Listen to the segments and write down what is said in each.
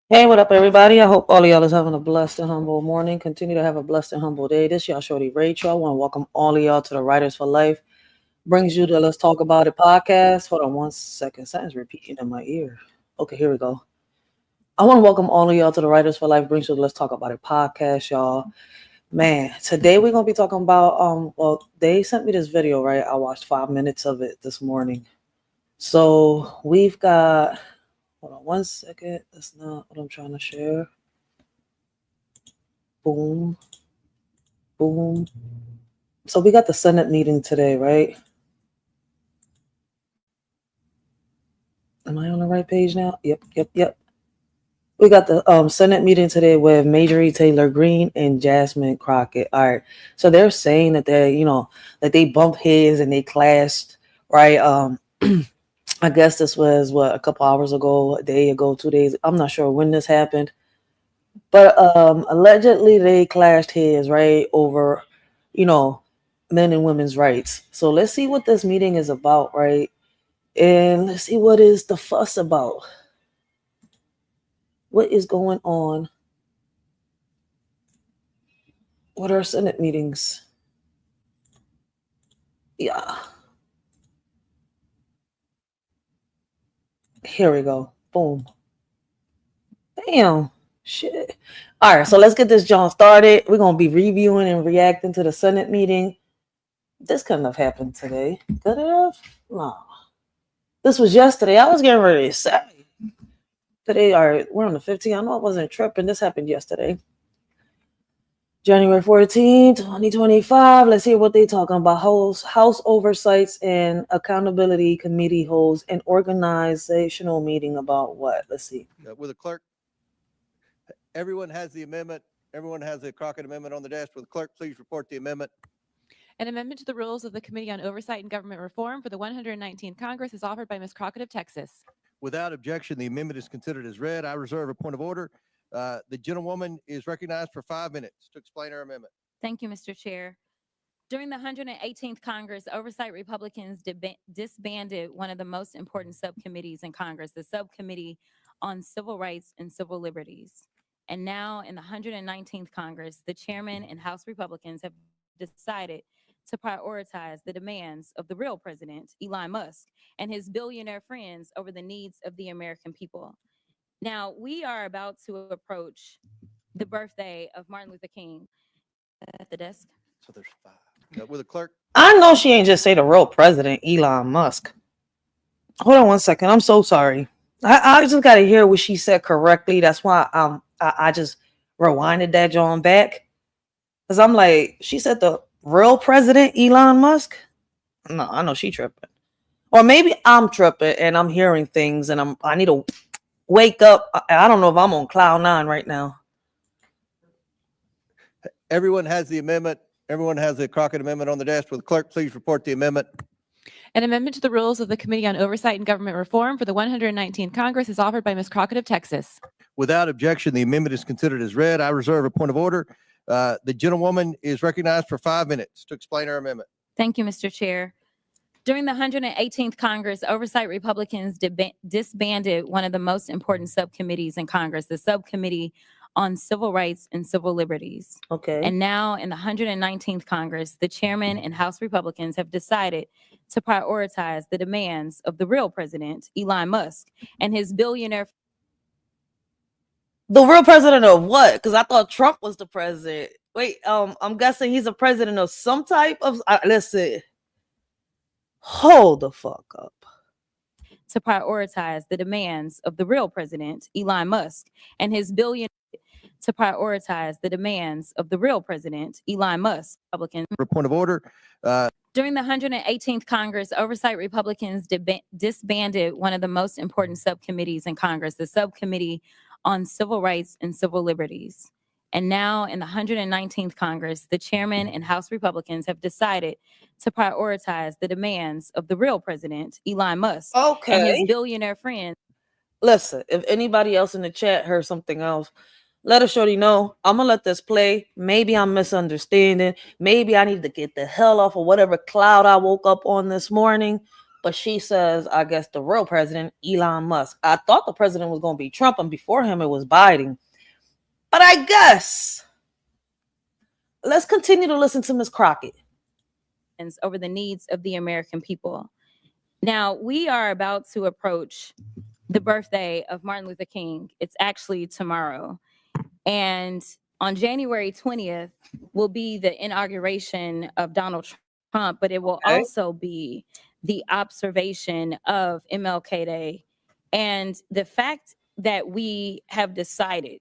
Hey, what up, everybody? I hope all of y'all is having a blessed and humble morning. Continue to have a blessed and humble day. This y'all shorty Rachel. I want to welcome all of y'all to the Writers for Life. Brings you to Let's Talk About It podcast. Hold on one second. Something's repeating in my ear. Okay, here we go. I want to welcome all of y'all to the Writers for Life. Brings you to Let's Talk About It podcast, y'all. Man, today we're gonna be talking about well, they sent me this video, right? I watched 5 minutes of it this morning. So we've got, hold on one second. That's not what I'm trying to share. Boom, boom. So we got the Senate meeting today, right? Am I on the right page now? Yep. We got the Senate meeting today with Marjorie Taylor Greene and Jasmine Crockett. All right. So they're saying that that they bumped heads and they clashed, right? I guess this was a couple hours ago, a day ago, 2 days. I'm not sure when this happened. But allegedly they clashed heads, right, over, you know, men and women's rights. So let's see what this meeting is about, right? And let's see what is the fuss about. What is going on with our Senate meetings? Yeah. Here we go. Boom. Damn. Shit. All right, so let's get this John started. We're going to be reviewing and reacting to the Senate meeting. This couldn't have happened today. Could it have? No. This was yesterday. I was getting ready to say. Today, we're on the 15th. I know I wasn't tripping. This happened yesterday. January 14th, 2025. Let's hear what they talking about. House oversights and accountability committee holds an organizational meeting about what? Let's see. With the clerk, everyone has the amendment. Everyone has the Crockett Amendment on the desk. Will the clerk please report the amendment? An amendment to the rules of the Committee on Oversight and Government Reform for the 119th Congress is offered by Ms. Crockett of Texas. Without objection, the amendment is considered as read. I reserve a point of order. The gentlewoman is recognized for 5 minutes to explain her amendment. Thank you, Mr. Chair. During the 118th Congress, Oversight Republicans disbanded one of the most important subcommittees in Congress, the Subcommittee on Civil Rights and Civil Liberties. And now in the 119th Congress, the chairman and House Republicans have decided to prioritize the demands of the real president, Elon Musk, and his billionaire friends over the needs of the American people. Now, we are about to approach the birthday of Martin Luther King at the desk. So there's 5. With the clerk. I know she ain't just say the real president, Elon Musk. Hold on one second. I'm so sorry. I just got to hear what she said correctly. That's why I just rewinded that John back. Because I'm like, she said the real president, Elon Musk? No, I know she tripping. Or maybe I'm tripping and I'm hearing things and I need to wake up. I don't know if I'm on cloud 9 right now. Everyone has the amendment. Everyone has the Crockett Amendment on the desk. Will the clerk please report the amendment? An amendment to the rules of the Committee on Oversight and Government Reform for the 119th Congress is offered by Ms. Crockett of Texas. Without objection, the amendment is considered as read. I reserve a point of order. The gentlewoman is recognized for 5 minutes to explain her amendment. Thank you, Mr. Chair. During the 118th Congress, Oversight Republicans disbanded one of the most important subcommittees in Congress, the Subcommittee on Civil Rights and Civil Liberties. Okay. And now in the 119th Congress, the chairman and House Republicans have decided to prioritize the demands of the real president, Elon Musk, and his billionaire. The real president of what? Because I thought Trump was the president. Wait, I'm guessing he's a president of some type of. Let's see. Hold the fuck up. To prioritize the demands of the real president, Elon Musk, and his billionaire. To prioritize the demands of the real president, Elon Musk, Republican. For point of order. During the 118th Congress, Oversight Republicans disbanded one of the most important subcommittees in Congress, the Subcommittee on Civil Rights and Civil Liberties. And now in the 119th Congress, the chairman and House Republicans have decided to prioritize the demands of the real president, Elon Musk, and his billionaire friends. Listen, if anybody else in the chat heard something else, let us shorty know. I'm gonna let this play. Maybe I'm misunderstanding. Maybe I need to get the hell off of whatever cloud I woke up on this morning. But she says, I guess the real president, Elon Musk. I thought the president was going to be Trump, and before him, it was Biden. But I guess let's continue to listen to Ms. Crockett. Over the needs of the American people. Now, we are about to approach the birthday of Martin Luther King. It's actually tomorrow. And on January 20th will be the inauguration of Donald Trump, but it will also be the observation of MLK Day. And the fact that we have decided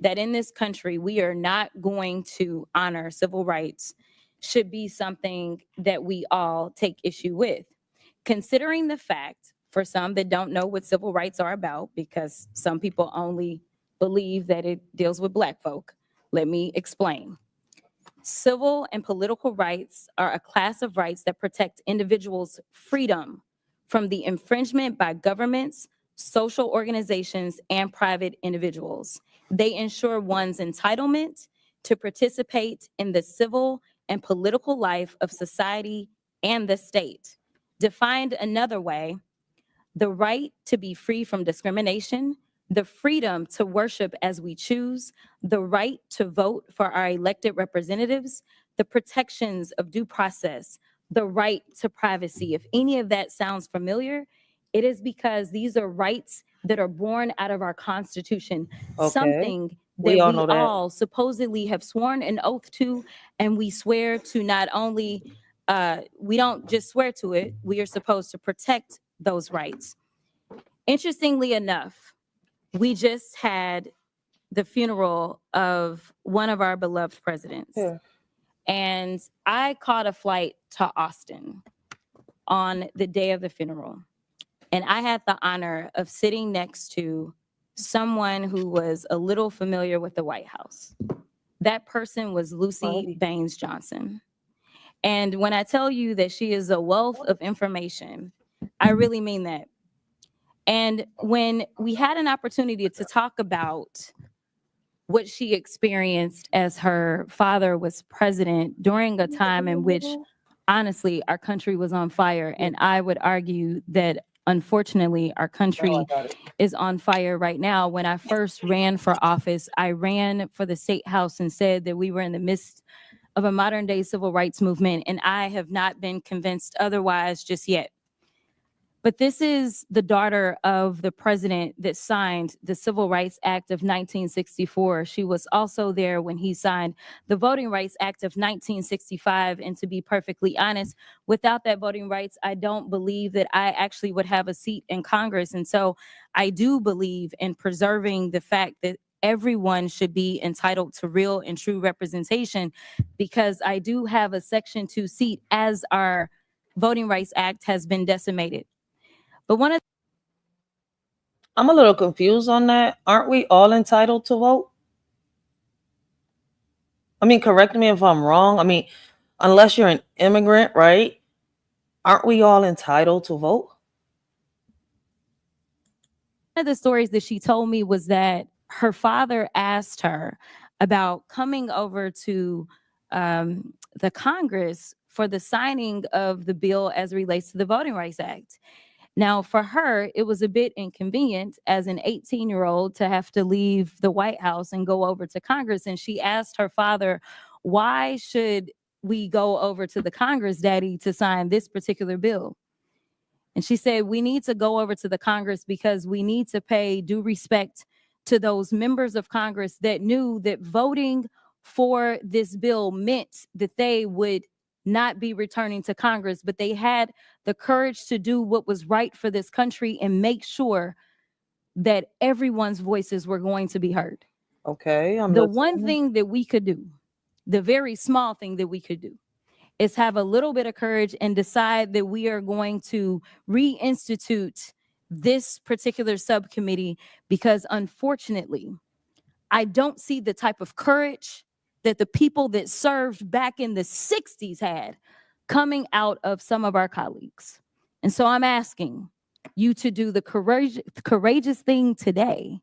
that in this country, we are not going to honor civil rights should be something that we all take issue with. Considering the fact, for some that don't know what civil rights are about, because some people only believe that it deals with Black folk, let me explain. Civil and political rights are a class of rights that protect individuals' freedom from the infringement by governments, social organizations, and private individuals. They ensure one's entitlement to participate in the civil and political life of society and the state. Defined another way, the right to be free from discrimination, the freedom to worship as we choose, the right to vote for our elected representatives, the protections of due process, the right to privacy. If any of that sounds familiar, it is because these are rights that are born out of our Constitution, something that we all supposedly have sworn an oath to, and we swear to not only, we don't just swear to it, we are supposed to protect those rights. Interestingly enough, we just had the funeral of one of our beloved presidents. Yeah. And I caught a flight to Austin on the day of the funeral. And I had the honor of sitting next to someone who was a little familiar with the White House. That person was Lucy Baines Johnson. And when I tell you that she is a wealth of information, I really mean that. And when we had an opportunity to talk about what she experienced as her father was president during a time in which, honestly, our country was on fire. And I would argue that, unfortunately, our country is on fire right now. When I first ran for office, I ran for the state house and said that we were in the midst of a modern day civil rights movement. And I have not been convinced otherwise just yet. But this is the daughter of the president that signed the Civil Rights Act of 1964. She was also there when he signed the Voting Rights Act of 1965. And to be perfectly honest, without that voting rights, I don't believe that I actually would have a seat in Congress. And so I do believe in preserving the fact that everyone should be entitled to real and true representation, because I do have a Section 2 seat as our Voting Rights Act has been decimated. But I'm a little confused on that. Aren't we all entitled to vote? I mean, correct me if I'm wrong. I mean, unless you're an immigrant, right? Aren't we all entitled to vote? One of the stories that she told me was that her father asked her about coming over to the Congress for the signing of the bill as it relates to the Voting Rights Act. Now, for her, it was a bit inconvenient as an 18-year-old to have to leave the White House and go over to Congress. And she asked her father, why should we go over to the Congress, Daddy, to sign this particular bill? And she said, we need to go over to the Congress because we need to pay due respect to those members of Congress that knew that voting for this bill meant that they would not be returning to Congress, but they had the courage to do what was right for this country and make sure that everyone's voices were going to be heard. Okay. The one thing that we could do, the very small thing that we could do, is have a little bit of courage and decide that we are going to reinstitute this particular subcommittee, because unfortunately, I don't see the type of courage that the people that served back in the 60s had coming out of some of our colleagues. And so I'm asking you to do the courageous thing today.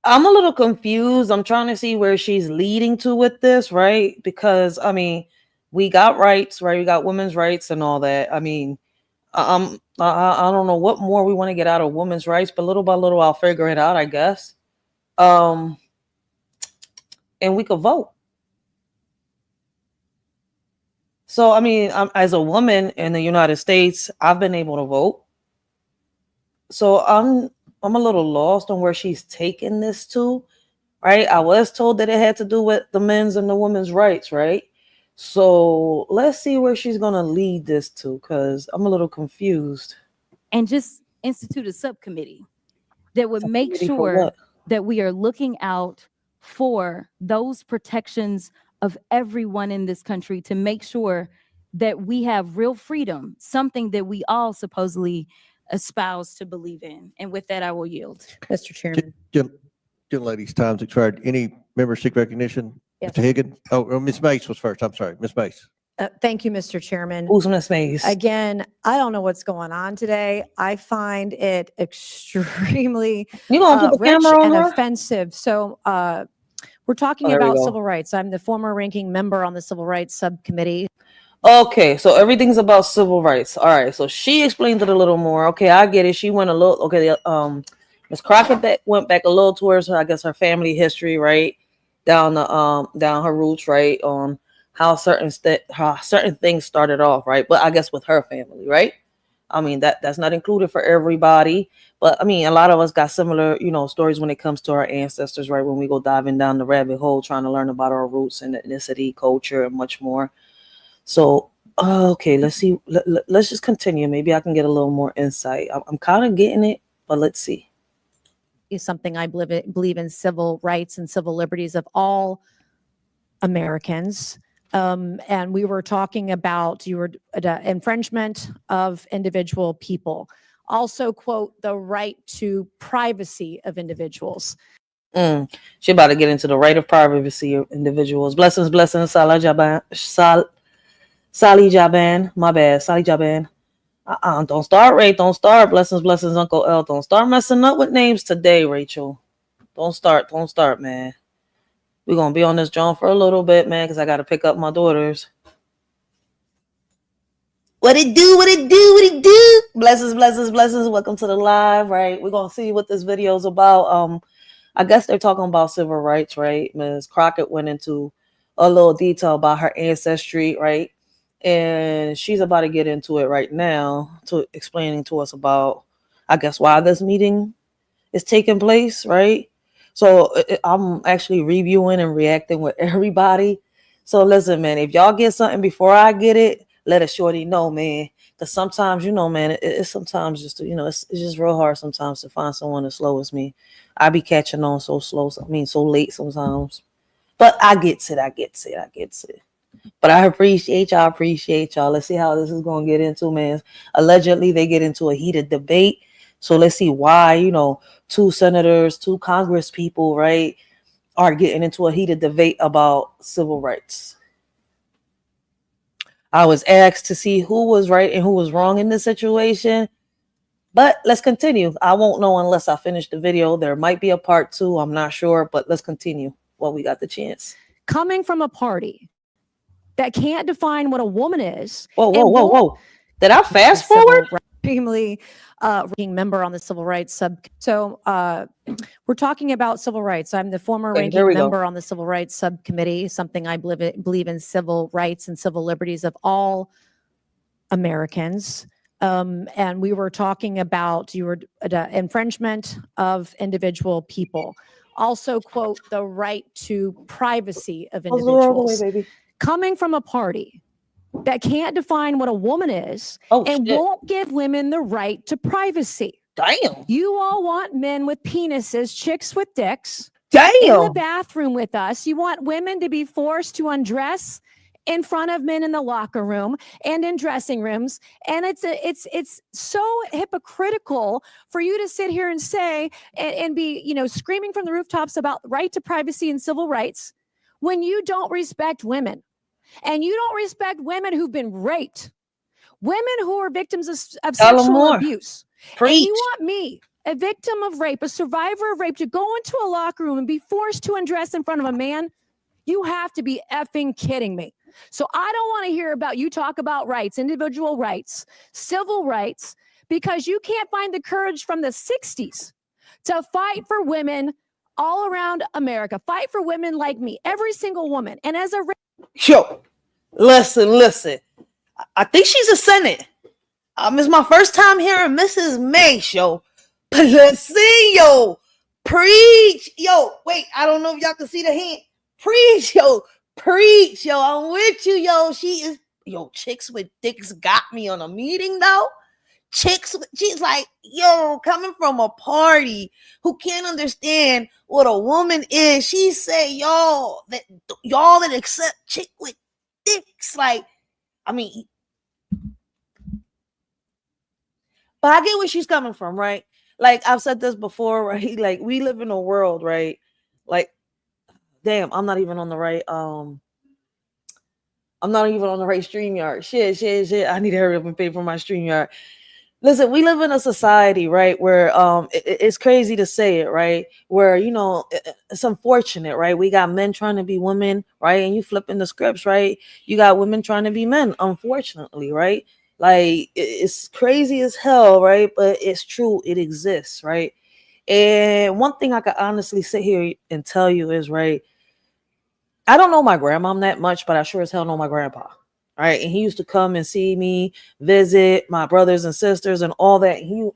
I'm a little confused. I'm trying to see where she's leading to with this, right? Because, I mean, we got rights, right? We got women's rights and all that. I mean, I don't know what more we want to get out of women's rights, but little by little I'll figure it out, I guess. And we could vote. So I mean, as a woman in the United States, I've been able to vote. So I'm a little lost on where she's taking this to, right? I was told that it had to do with the men's and the women's rights, right? So let's see where she's gonna lead this to, because I'm a little confused. And just institute a subcommittee that would make Subcommittee for sure what? that we are looking out for those protections of everyone in this country, to make sure that we have real freedom, something that we all supposedly espouse to believe in. And with that, I will yield. Mr. Chairman. Ladies, time's expired. Any member seek recognition? Yes. Mr. Higgins? Oh, Ms. Mace was first. I'm sorry, Ms. Mace. Thank you, Mr. Chairman. Who's Miss Mays? Again, I don't know what's going on today. I find it extremely You gonna put the rich camera on and her? offensive. So we're talking Oh, there we about go. civil rights. I'm the former ranking member on the Civil Rights Subcommittee. Okay, so everything's about civil rights. All right, so she explained it a little more. Okay, I get it. She went a little. Okay, Miss Crockett went back a little towards her, I guess, her family history, right? Down her roots, right? On how certain things started off, right? But I guess with her family, right? I mean, that's not included for everybody, but I mean, a lot of us got similar, stories when it comes to our ancestors, right? When we go diving down the rabbit hole, trying to learn about our roots and ethnicity, culture, and much more. So, okay, let's see. Let's just continue. Maybe I can get a little more insight. I'm kind of getting it, but let's see. Is something I believe in civil rights and civil liberties of all Americans. And we were talking about infringement of individual people. Also, quote, the right to privacy of individuals. She about to get into the right of privacy of individuals. Blessings, Salah Jaban. Sally Jaban. My bad. Sally Jaban. Don't start, Ray. Don't start. Blessings, Uncle L. Don't start messing up with names today, Rachel. Don't start, man. We're going to be on this John for a little bit, man, because I got to pick up my daughters. What it do? Blessings. Welcome to the live, right? We're going to see what this video is about. I guess they're talking about civil rights, right? Ms. Crockett went into a little detail about her ancestry, right? And she's about to get into it right now, to explaining to us about, I guess, why this meeting is taking place, right? So I'm actually reviewing and reacting with everybody. So listen, man, if y'all get something before I get it, let a shorty know, man. Because sometimes, man, it's sometimes just, it's just real hard sometimes to find someone as slow as me. I be catching on so slow. So late sometimes. But I gets it. But I appreciate y'all. Let's see how this is going to get into, man. Allegedly, they get into a heated debate. So let's see why, two senators, two Congress people, right, are getting into a heated debate about civil rights. I was asked to see who was right and who was wrong in this situation. But let's continue. I won't know unless I finish the video. There might be a part 2. I'm not sure, but let's continue while we got the chance. Coming from a party that can't define what a woman is. Whoa. Did I fast forward? Extremely ranking member on the Civil Rights Sub. So we're talking about civil rights. I'm the former ranking member on the Civil Rights Subcommittee, something I believe in civil rights and civil liberties of all Americans. And we were talking about infringement of individual people. Also, quote, the right to privacy of individuals. Coming from a party that can't define what a woman is won't give women the right to privacy. Damn. You all want men with penises, chicks with dicks. Damn. In the bathroom with us. You want women to be forced to undress in front of men in the locker room and in dressing rooms. And it's so hypocritical for you to sit here and say and be, screaming from the rooftops about right to privacy and civil rights when you don't respect women. And you don't respect women who've been raped, women who are victims of sexual abuse. Preach. And you want me, a victim of rape, a survivor of rape, to go into a locker room and be forced to undress in front of a man? You have to be effing kidding me. So I don't want to hear about you talk about rights, individual rights, civil rights, because you can't find the courage from the 60s to fight for women all around America, fight for women like me, every single woman. And as a Yo, listen. I think she's a Senate. It's my first time hearing Mrs. May, yo. But listen, yo, preach. Yo, wait, I don't know if y'all can see the hand. Preach, yo, preach, yo. I'm with you, yo. She is, yo, chicks with dicks got me on a meeting, though. She's like, yo, coming from a party who can't understand what a woman is. She say, y'all that accept chick with dicks. Like, I mean, but I get where she's coming from, right? Like I've said this before, right? Like we live in a world, right? Like, damn, I'm not even on the right StreamYard. Shit. I need to hurry up and pay for my StreamYard. Listen, we live in a society, right, where it's crazy to say it, right? Where, you know, it's unfortunate, right? We got men trying to be women, right? And you flipping the scripts, right? You got women trying to be men, unfortunately, right? Like it's crazy as hell, right? But it's true, it exists, right? And one thing I could honestly sit here and tell you is, right, I don't know my grandmom that much, but I sure as hell know my grandpa. Right. And he used to come and see me, visit my brothers and sisters and all that. He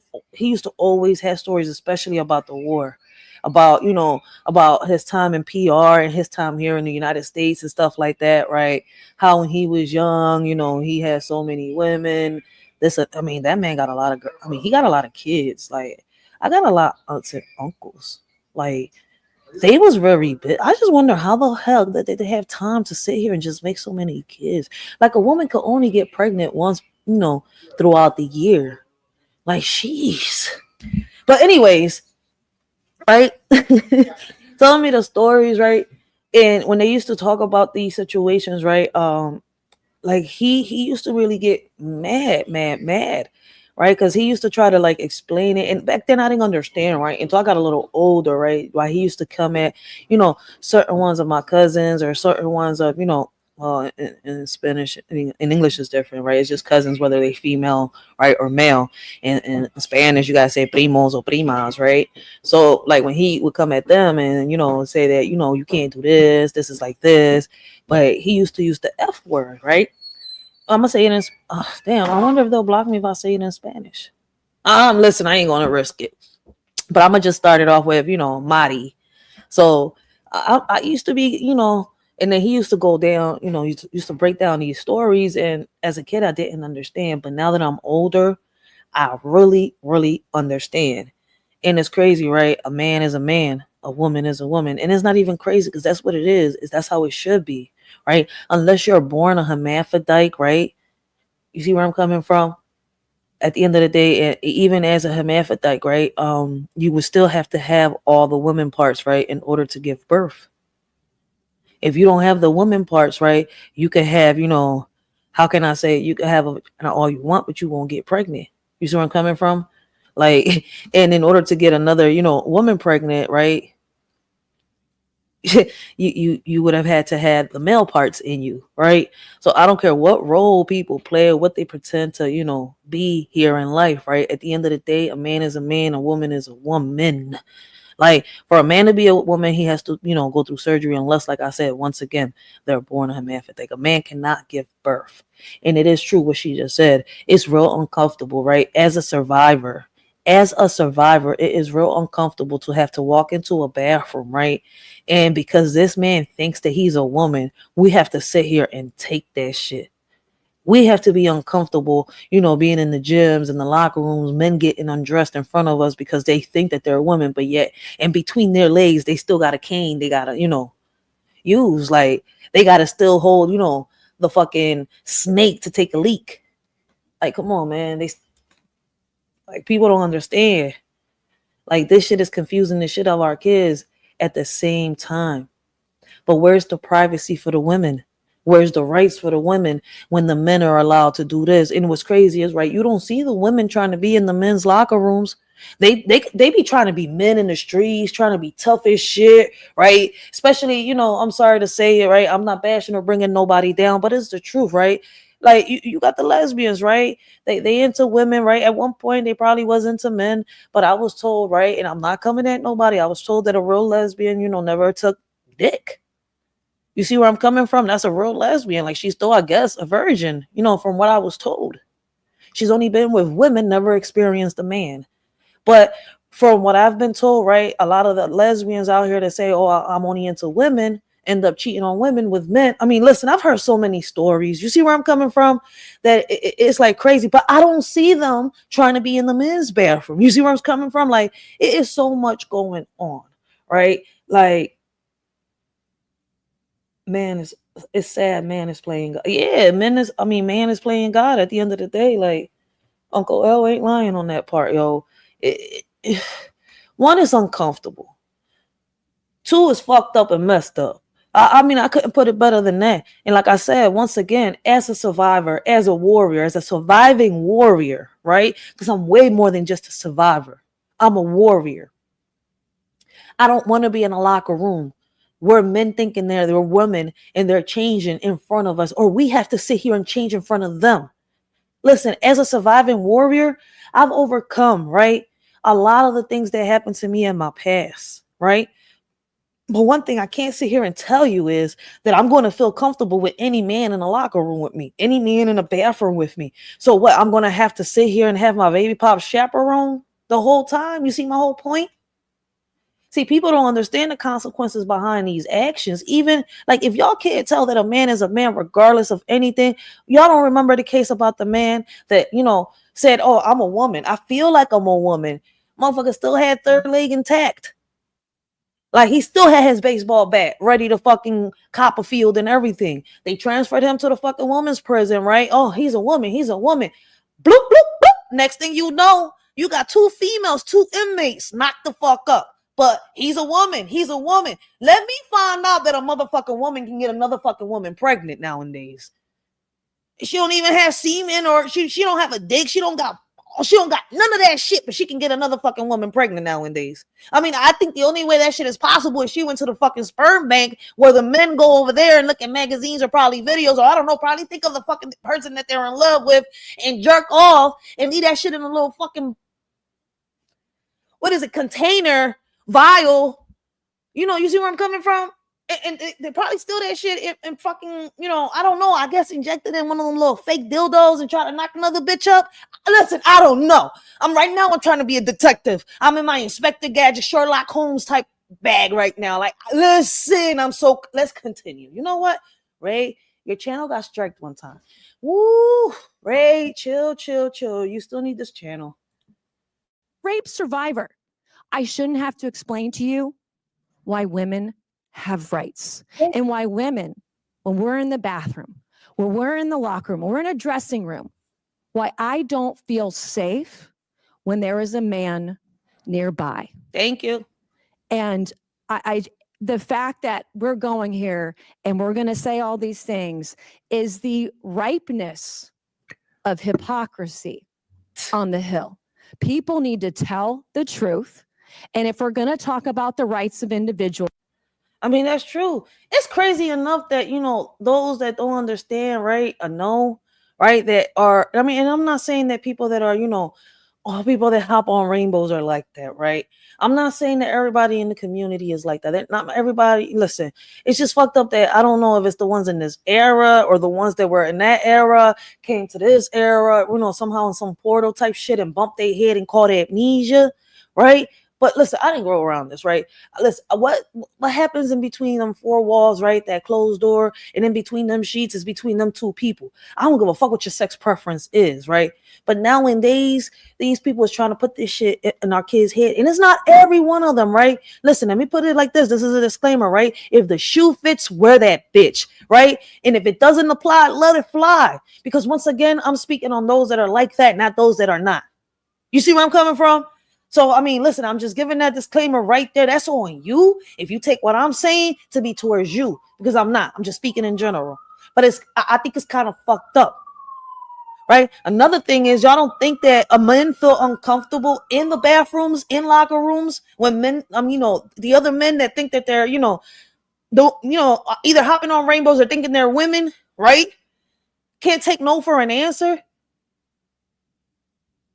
used to always have stories, especially about the war, about, you know, about his time in PR and his time here in the United States and stuff like that. Right. How when he was young, you know, he had so many women. I mean, that man got a lot of, he got a lot of kids. Like I got a lot of aunts and uncles. Like, they was very big. I just wonder how the hell that they have time to sit here and just make so many kids. Like a woman could only get pregnant once, you know, throughout the year. Like, sheesh. But anyways, right? Telling me the stories, right? And when they used to talk about these situations, right? Like he used to really get mad. Right, because he used to try to like explain it, and back then I didn't understand, right? Until I got a little older, right? Why he used to come at, you know, certain ones of my cousins or certain ones of, you know, well, in Spanish, in English is different, right? It's just cousins, whether they female, right, or male. And in Spanish, you gotta say primos or primas, right? So like when he would come at them and, you know, say that, you know, you can't do this, this is like this, but he used to use the F word, right? I'm gonna say it in. Damn, I wonder if they'll block me if I say it in Spanish. Listen, I ain't gonna risk it, but I'm gonna just start it off with, you know, Mari. So I used to be, you know, and then he used to go down, you know, used to break down these stories, and as a kid I didn't understand, but now that I'm older, I really, really understand. And it's crazy, right? A man is a man, a woman is a woman, and it's not even crazy because that's what it is. That's how it should be. Right? Unless you're born a hermaphrodite, right? You see where I'm coming from? At the end of the day, even as a hermaphrodite, right? You would still have to have all the women parts, right, in order to give birth. If you don't have the women parts, right, you can have, you know, how can I say, you can have all you want, but you won't get pregnant. You see where I'm coming from? Like, and in order to get another, you know, woman pregnant, right? you would have had to have the male parts in you, right? So I don't care what role people play or what they pretend to, you know, be here in life, right? At the end of the day, a man is a man, a woman is a woman. Like for a man to be a woman, he has to, you know, go through surgery unless, like I said, once again, they're born a hermaphrodite. A man cannot give birth. And it is true what she just said. It's real uncomfortable, right? As a survivor, it is real uncomfortable to have to walk into a bathroom, right? And because this man thinks that he's a woman, we have to sit here and take that shit. We have to be uncomfortable, you know, being in the gyms and the locker rooms, men getting undressed in front of us because they think that they're a woman, but yet, and between their legs, they still got a cane. They got to, you know, use, like, they got to still hold, you know, the fucking snake to take a leak. Like, come on, man. Like, people don't understand. Like, this shit is confusing the shit out of our kids at the same time. But where's the privacy for the women? Where's the rights for the women when the men are allowed to do this? And what's crazy is, right, you don't see the women trying to be in the men's locker rooms. They be trying to be men in the streets, trying to be tough as shit, right? Especially, you know, I'm sorry to say it, right? I'm not bashing or bringing nobody down, but it's the truth, right? Like you got the lesbians, right? They into women, right? At one point they probably was into men, but I was told, right? And I'm not coming at nobody. I was told that a real lesbian, you know, never took dick. You see where I'm coming from? That's a real lesbian. Like she's still, I guess, a virgin, you know, from what I was told. She's only been with women, never experienced a man. But from what I've been told, right, a lot of the lesbians out here that say, oh, I'm only into women, end up cheating on women with men. I mean, listen, I've heard so many stories. You see where I'm coming from? That it's like crazy, but I don't see them trying to be in the men's bathroom. You see where I'm coming from? Like, it is so much going on, right? Like, man, it's sad. Man is playing God. Yeah, man is playing God at the end of the day. Like, Uncle L ain't lying on that part, yo. One is uncomfortable. Two is fucked up and messed up. I mean, I couldn't put it better than that. And like I said, once again, as a survivor, as a warrior, as a surviving warrior, right? Because I'm way more than just a survivor. I'm a warrior. I don't want to be in a locker room where men thinking they're women and they're changing in front of us, or we have to sit here and change in front of them. Listen, as a surviving warrior, I've overcome, right, a lot of the things that happened to me in my past, right? But one thing I can't sit here and tell you is that I'm going to feel comfortable with any man in a locker room with me, any man in a bathroom with me. So what, I'm going to have to sit here and have my baby pop chaperone the whole time? You see my whole point? See, people don't understand the consequences behind these actions. Even like if y'all can't tell that a man is a man regardless of anything, y'all don't remember the case about the man that, you know, said, oh, I'm a woman. I feel like I'm a woman. Motherfucker still had third leg intact. Like he still had his baseball bat ready to fucking cop a field and everything. They transferred him to the fucking woman's prison, right? Oh, he's a woman. He's a woman. Bloop, bloop, bloop. Next thing you know, you got two females, two inmates knocked the fuck up. But he's a woman. He's a woman. Let me find out that a motherfucking woman can get another fucking woman pregnant nowadays. She don't even have semen, or she don't have a dick. She don't got none of that shit, but she can get another fucking woman pregnant nowadays. I mean, I think the only way that shit is possible is she went to the fucking sperm bank where the men go over there and look at magazines or probably videos, or I don't know, probably think of the fucking person that they're in love with and jerk off and leave that shit in a little fucking, what is it, container, vial. You know, you see where I'm coming from? And they probably steal that shit and fucking, you know, I don't know, I guess injected in one of them little fake dildos and try to knock another bitch up. Listen, I don't know. I'm trying to be a detective. I'm in my Inspector Gadget, Sherlock Holmes type bag right now. Like, listen, let's continue. You know what, Ray? Your channel got striked one time. Woo, Ray, chill. You still need this channel. Rape survivor. I shouldn't have to explain to you why women have rights and why women, when we're in the bathroom, when we're in the locker room, when we're in a dressing room, why I don't feel safe when there is a man nearby. Thank you. And the fact that we're going here and we're going to say all these things is the ripeness of hypocrisy on the Hill. People need to tell the truth. And if we're going to talk about the rights of individuals, I mean, that's true. It's crazy enough that, you know, those that don't understand, right, or know, right, that are, I mean, and I'm not saying that people that are, you know, all people that hop on rainbows are like that, right? I'm not saying that everybody in the community is like that. Not everybody, listen, it's just fucked up that I don't know if it's the ones in this era or the ones that were in that era, came to this era, you know, somehow in some portal type shit and bumped their head and caught amnesia, right? But listen, I didn't grow around this, right? Listen, what happens in between them four walls, right? That closed door, and in between them sheets is between them two people. I don't give a fuck what your sex preference is, right? But nowadays, these people is trying to put this shit in our kids' head, and it's not every one of them, right? Listen, let me put it like this. This is a disclaimer, right? If the shoe fits, wear that bitch, right? And if it doesn't apply, let it fly. Because once again, I'm speaking on those that are like that, not those that are not. You see where I'm coming from? So, I mean, listen, I'm just giving that disclaimer right there. That's on you. If you take what I'm saying to be towards you, because I'm not. I'm just speaking in general. But I think it's kind of fucked up, right? Another thing is y'all don't think that men feel uncomfortable in the bathrooms, in locker rooms when men, the other men that think that they're, don't, either hopping on rainbows or thinking they're women, right? Can't take no for an answer.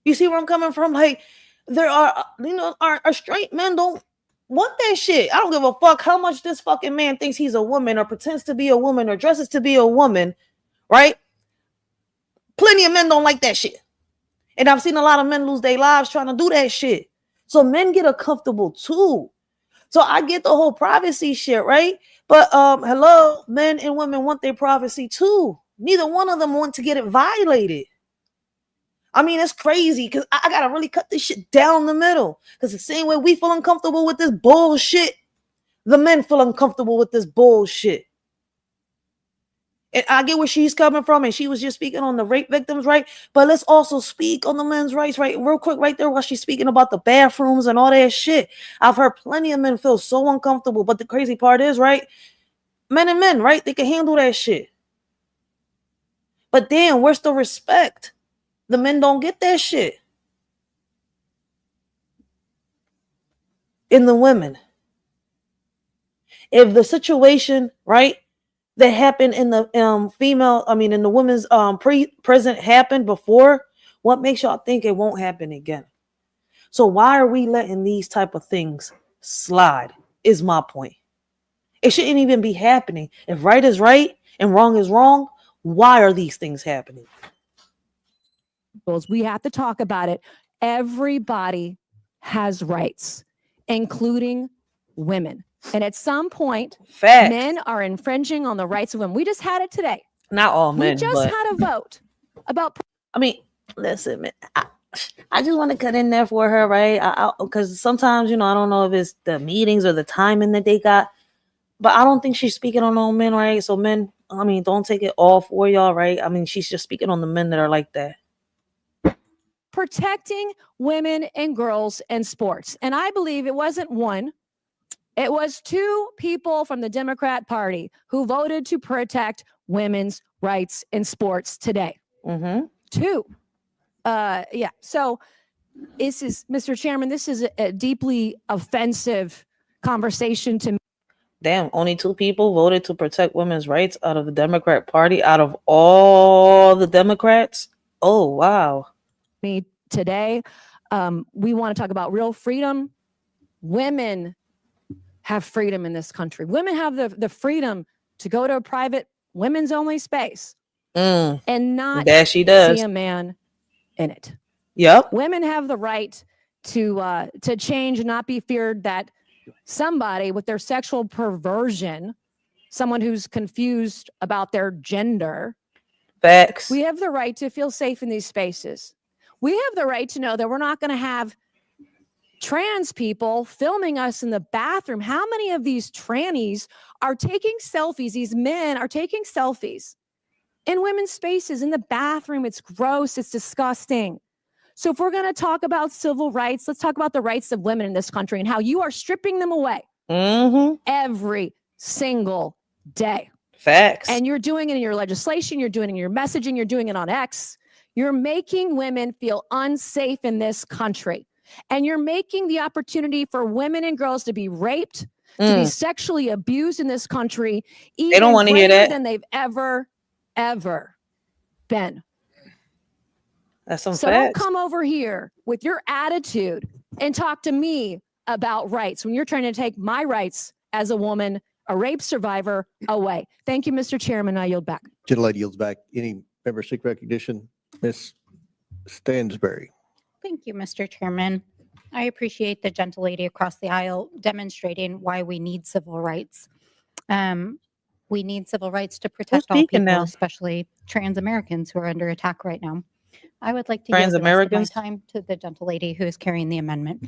You see where I'm coming from? Like, there are, our straight men don't want that shit. I don't give a fuck how much this fucking man thinks he's a woman or pretends to be a woman or dresses to be a woman, right? Plenty of men don't like that shit. And I've seen a lot of men lose their lives trying to do that shit. So men get uncomfortable too. So I get the whole privacy shit, right? But hello, men and women want their privacy too. Neither one of them want to get it violated. I mean, it's crazy because I gotta really cut this shit down the middle. Because the same way we feel uncomfortable with this bullshit, the men feel uncomfortable with this bullshit. And I get where she's coming from, and she was just speaking on the rape victims, right? But let's also speak on the men's rights, right? Real quick, right there, while she's speaking about the bathrooms and all that shit. I've heard plenty of men feel so uncomfortable, but the crazy part is, right? Men and men, right? They can handle that shit. But then, where's the respect? The men don't get that shit. In the women. If the situation, right, that happened in the in the women's present happened before, what makes y'all think it won't happen again? So why are we letting these type of things slide is my point. It shouldn't even be happening. If right is right and wrong is wrong, why are these things happening? We have to talk about it. Everybody has rights, including women. And at some point, Fact. men are infringing on the rights of women. We just had it today. Not all men. We just had a vote about. I mean, listen, man, I just want to cut in there for her, right? Because sometimes, I don't know if it's the meetings or the timing that they got, but I don't think she's speaking on all men, right? So men, don't take it all for y'all, right? She's just speaking on the men that are like that. Protecting women and girls in sports. And I believe it wasn't one, it was two people from the Democrat Party who voted to protect women's rights in sports today. Mm-hmm. Two. Yeah. So this is, Mr. Chairman, this is a deeply offensive conversation to me. Damn, only two people voted to protect women's rights out of the Democrat Party, out of all the Democrats? Oh, wow. Me today. We want to talk about real freedom. Women have freedom in this country. Women have the freedom to go to a private women's only space and not that she does. See a man in it. Yep. Women have the right to change and not be feared that somebody with their sexual perversion, someone who's confused about their gender. Facts. We have the right to feel safe in these spaces. We have the right to know that we're not going to have trans people filming us in the bathroom. How many of these trannies are taking selfies? These men are taking selfies in women's spaces, in the bathroom. It's gross. It's disgusting. So if we're going to talk about civil rights, let's talk about the rights of women in this country and how you are stripping them away every single day. Facts. And you're doing it in your legislation. You're doing it in your messaging. You're doing it on X. You're making women feel unsafe in this country. And you're making the opportunity for women and girls to be raped, to be sexually abused in this country, even they don't want to hear that than they've ever been. That's some so facts. Don't come over here with your attitude and talk to me about rights when you're trying to take my rights as a woman, a rape survivor, away. Thank you, Mr. Chairman. I yield back. Gentlelady yields back. Any member seek recognition? Ms. Stansberry. Thank you, Mr. Chairman. I appreciate the gentlelady across the aisle demonstrating why we need civil rights. We need civil rights to protect all people, especially trans Americans who are under attack right now. I would like to give the rest of my time to the gentlelady who is carrying the amendment.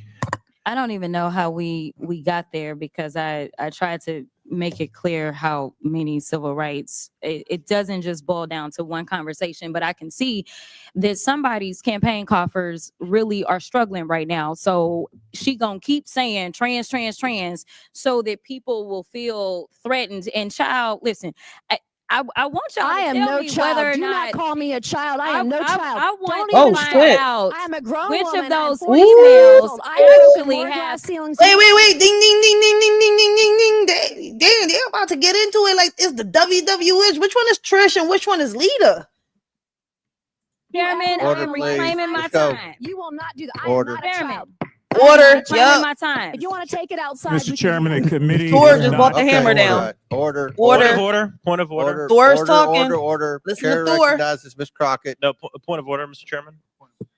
I don't even know how we got there because I tried to make it clear how many civil rights, it doesn't just boil down to one conversation, but I can see that somebody's campaign coffers really are struggling right now. So she gonna keep saying trans so that people will feel threatened. And child, listen, I want y'all I to am tell no me child. whether or Do not not call me a child. I am no child. I want Don't to even find shit. out I am a grown which woman. of those I'm 47 years females old. I have broken actually more have. glass ceilings. Wait. Ding, ding, ding, ding, ding, ding, ding, ding, ding. Damn, they're about to get into it like it's the WWH. Which one is Trish and which one is Lita? Chairman, Order, I'm please. reclaiming my Let's go. time. You will not do that. I Order. am not a Chairman. child. Order. Reclaiming Yup. my time. If you want to take it outside, Mr. we can Chairman, do the that. committee. Thor is just not- brought the hammer Okay, down. all right. Order. Order. Point of order. Point of order. Order. Thor's order, talking. Order. Order. Listen to Chair Thor. recognizes Ms. Crockett. No, point of order, Mr. Chairman.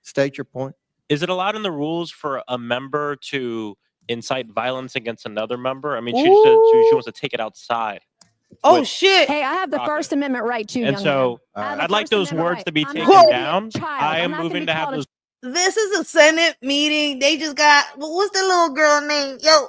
State your point. Is it allowed in the rules for a member to incite violence against another member? I mean, she said she wants to take it outside. Oh With- shit. Hey, I have the Rocket. First Amendment right too, And young so man. I have Alright. the I'd like First those Amendment words right. to be I'm taken not down. a child. I I'm am not gonna moving be to have called a those. This is a Senate meeting. They just got what's the little girl name? Yo,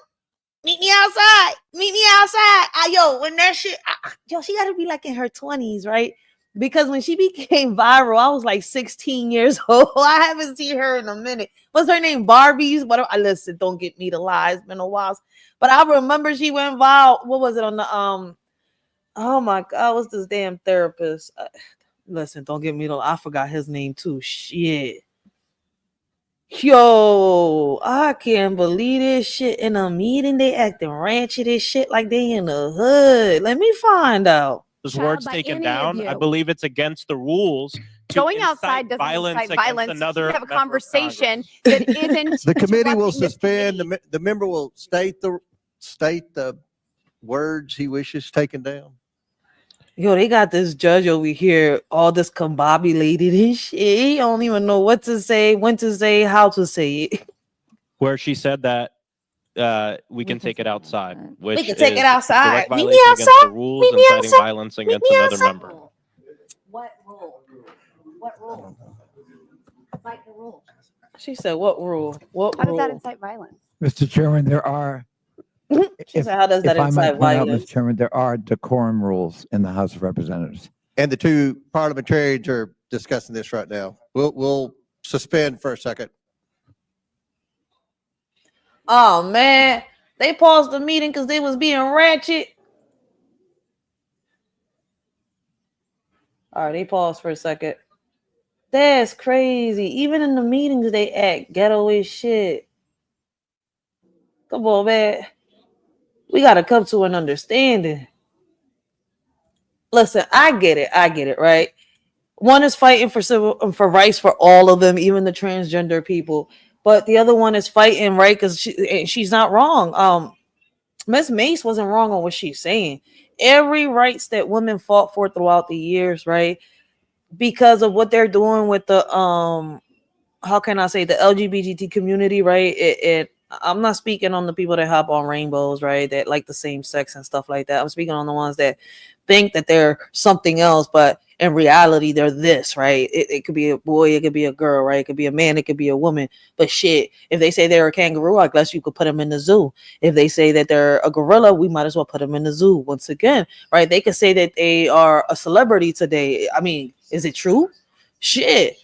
meet me outside. Meet me outside. Yo, when that shit, yo, she got to be like in her 20s, right? Because when she became viral, I was like 16 years old. I haven't seen her in a minute. What's her name? Barbie's. What? I listen. Don't get me to lie. It's been a while, but I remember she went viral. What was it on the Oh my God, what's this damn therapist? Listen, don't get me to lie. I forgot his name too. Shit. Yo, I can't believe this shit. In a meeting, they acting ratchet as shit like they in the hood. Let me find out. Those child words by taken any of down. I you. believe it's against the rules. to Going incite outside doesn't incite against violence. another You have a member of conversation Congress. that isn't. The committee will interrupting this suspend. committee. The member will state the words he wishes taken down. Yo, they got this judge over here, all this combobulated and shit. He don't even know what to say, when to say, how to say it. Where she said that we can take it outside, which We can take it is outside. direct Meet me violation against outside. the rules, Meet me inciting outside. violence Meet against me another outside. member. What rule? What rule? Like the rule. She said, "What rule? What How does that rule?" incite violence? Mr. Chairman, there are, She said, "How does that if I might incite point out, violence?" Mr. Chairman, there are decorum rules in the House of Representatives. And the two parliamentarians are discussing this right now. We'll suspend for a second. Oh man, they paused the meeting because they was being ratchet. All right, they paused for a second. That's crazy. Even in the meetings, they act ghetto as shit. Come on, man. We gotta come to an understanding. Listen, I get it, right? One is fighting for rights for all of them, even the transgender people. But the other one is fighting, right? Because she's not wrong. Miss Mace wasn't wrong on what she's saying. Every rights that women fought for throughout the years, right? Because of what they're doing with the how can I say, the LGBT community, right? I'm not speaking on the people that hop on rainbows, right? That like the same sex and stuff like that. I'm speaking on the ones that think that they're something else, but in reality, they're this, right? It could be a boy, it could be a girl, right? It could be a man, it could be a woman. But shit, if they say they're a kangaroo, I guess you could put them in the zoo. If they say that they're a gorilla, we might as well put them in the zoo once again, right? They could say that they are a celebrity today. I mean, is it true? Shit.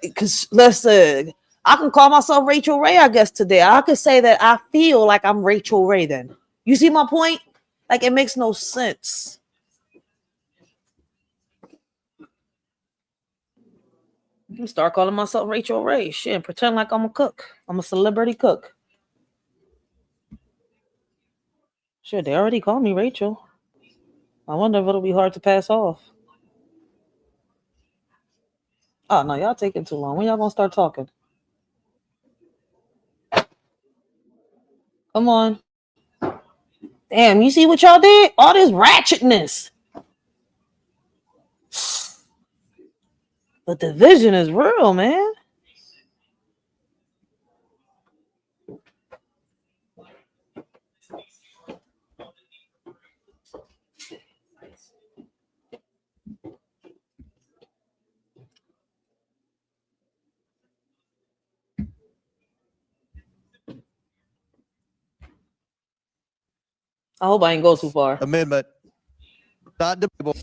Because listen, I can call myself Rachel Ray, I guess, today. I could say that I feel like I'm Rachel Ray then. You see my point? Like, it makes no sense. I can start calling myself Rachel Ray. Shit, and pretend like I'm a cook. I'm a celebrity cook. Shit, they already call me Rachel. I wonder if it'll be hard to pass off. Oh, no, y'all taking too long. When y'all gonna start talking? Come on. Damn, you see what y'all did? All this ratchetness. The division is real, man. I hope I ain't go too far. Amendment. Not debatable.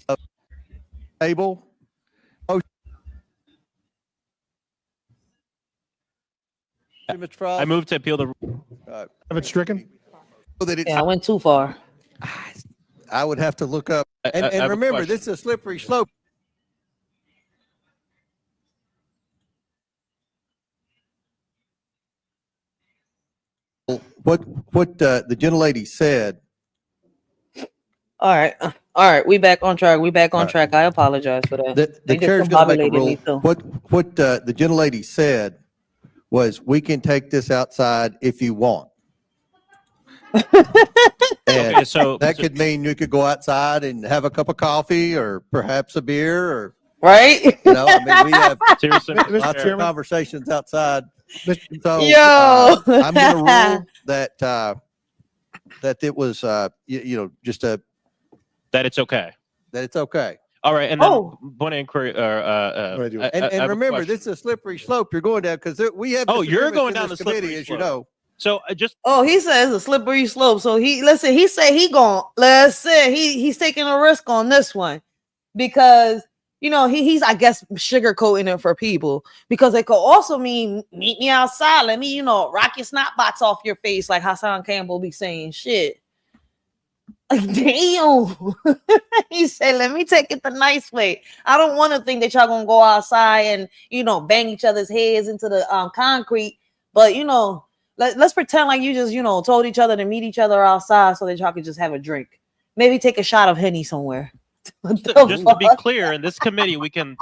Table. Mr. Frost. I move to appeal the. Have it stricken? That it's Yeah, I went too far. I would have to look up. I And have a remember, question. this is a slippery slope. What the gentlelady said. All right. We back on track. We back on All right. track. I apologize for that. The They just chair's going to make a combobulated rule. me too. What the gentlelady said was, we can take this outside if you want. And Okay, so that could mean you could go outside and have a cup of coffee or perhaps a beer, or, Right? you know, I mean, we have seriously, Mr. lots of Chair, Chairman. conversations outside. So Yo. I'm going to rule that that it was just that it's okay. that it's okay. All right, and then Oh. point of inquiry. I do. I And have a remember, question. this is a slippery slope you're going down, because we have. Oh, you're disagreements going in down this the committee, slippery as you slope. know. So just Oh, he says a slippery slope. So he said he's taking a risk on this one, because he's, I guess, sugarcoating it for people, because it could also mean meet me outside, let me rock your snot box off your face, like Hassan Campbell be saying. Shit, like, damn. He said, let me take it the nice way. I don't want to think that y'all gonna go outside and bang each other's heads into the concrete, but let's pretend like you just told each other to meet each other outside so that y'all could just have a drink, maybe take a shot of Henny somewhere. just to be clear, in this committee, we can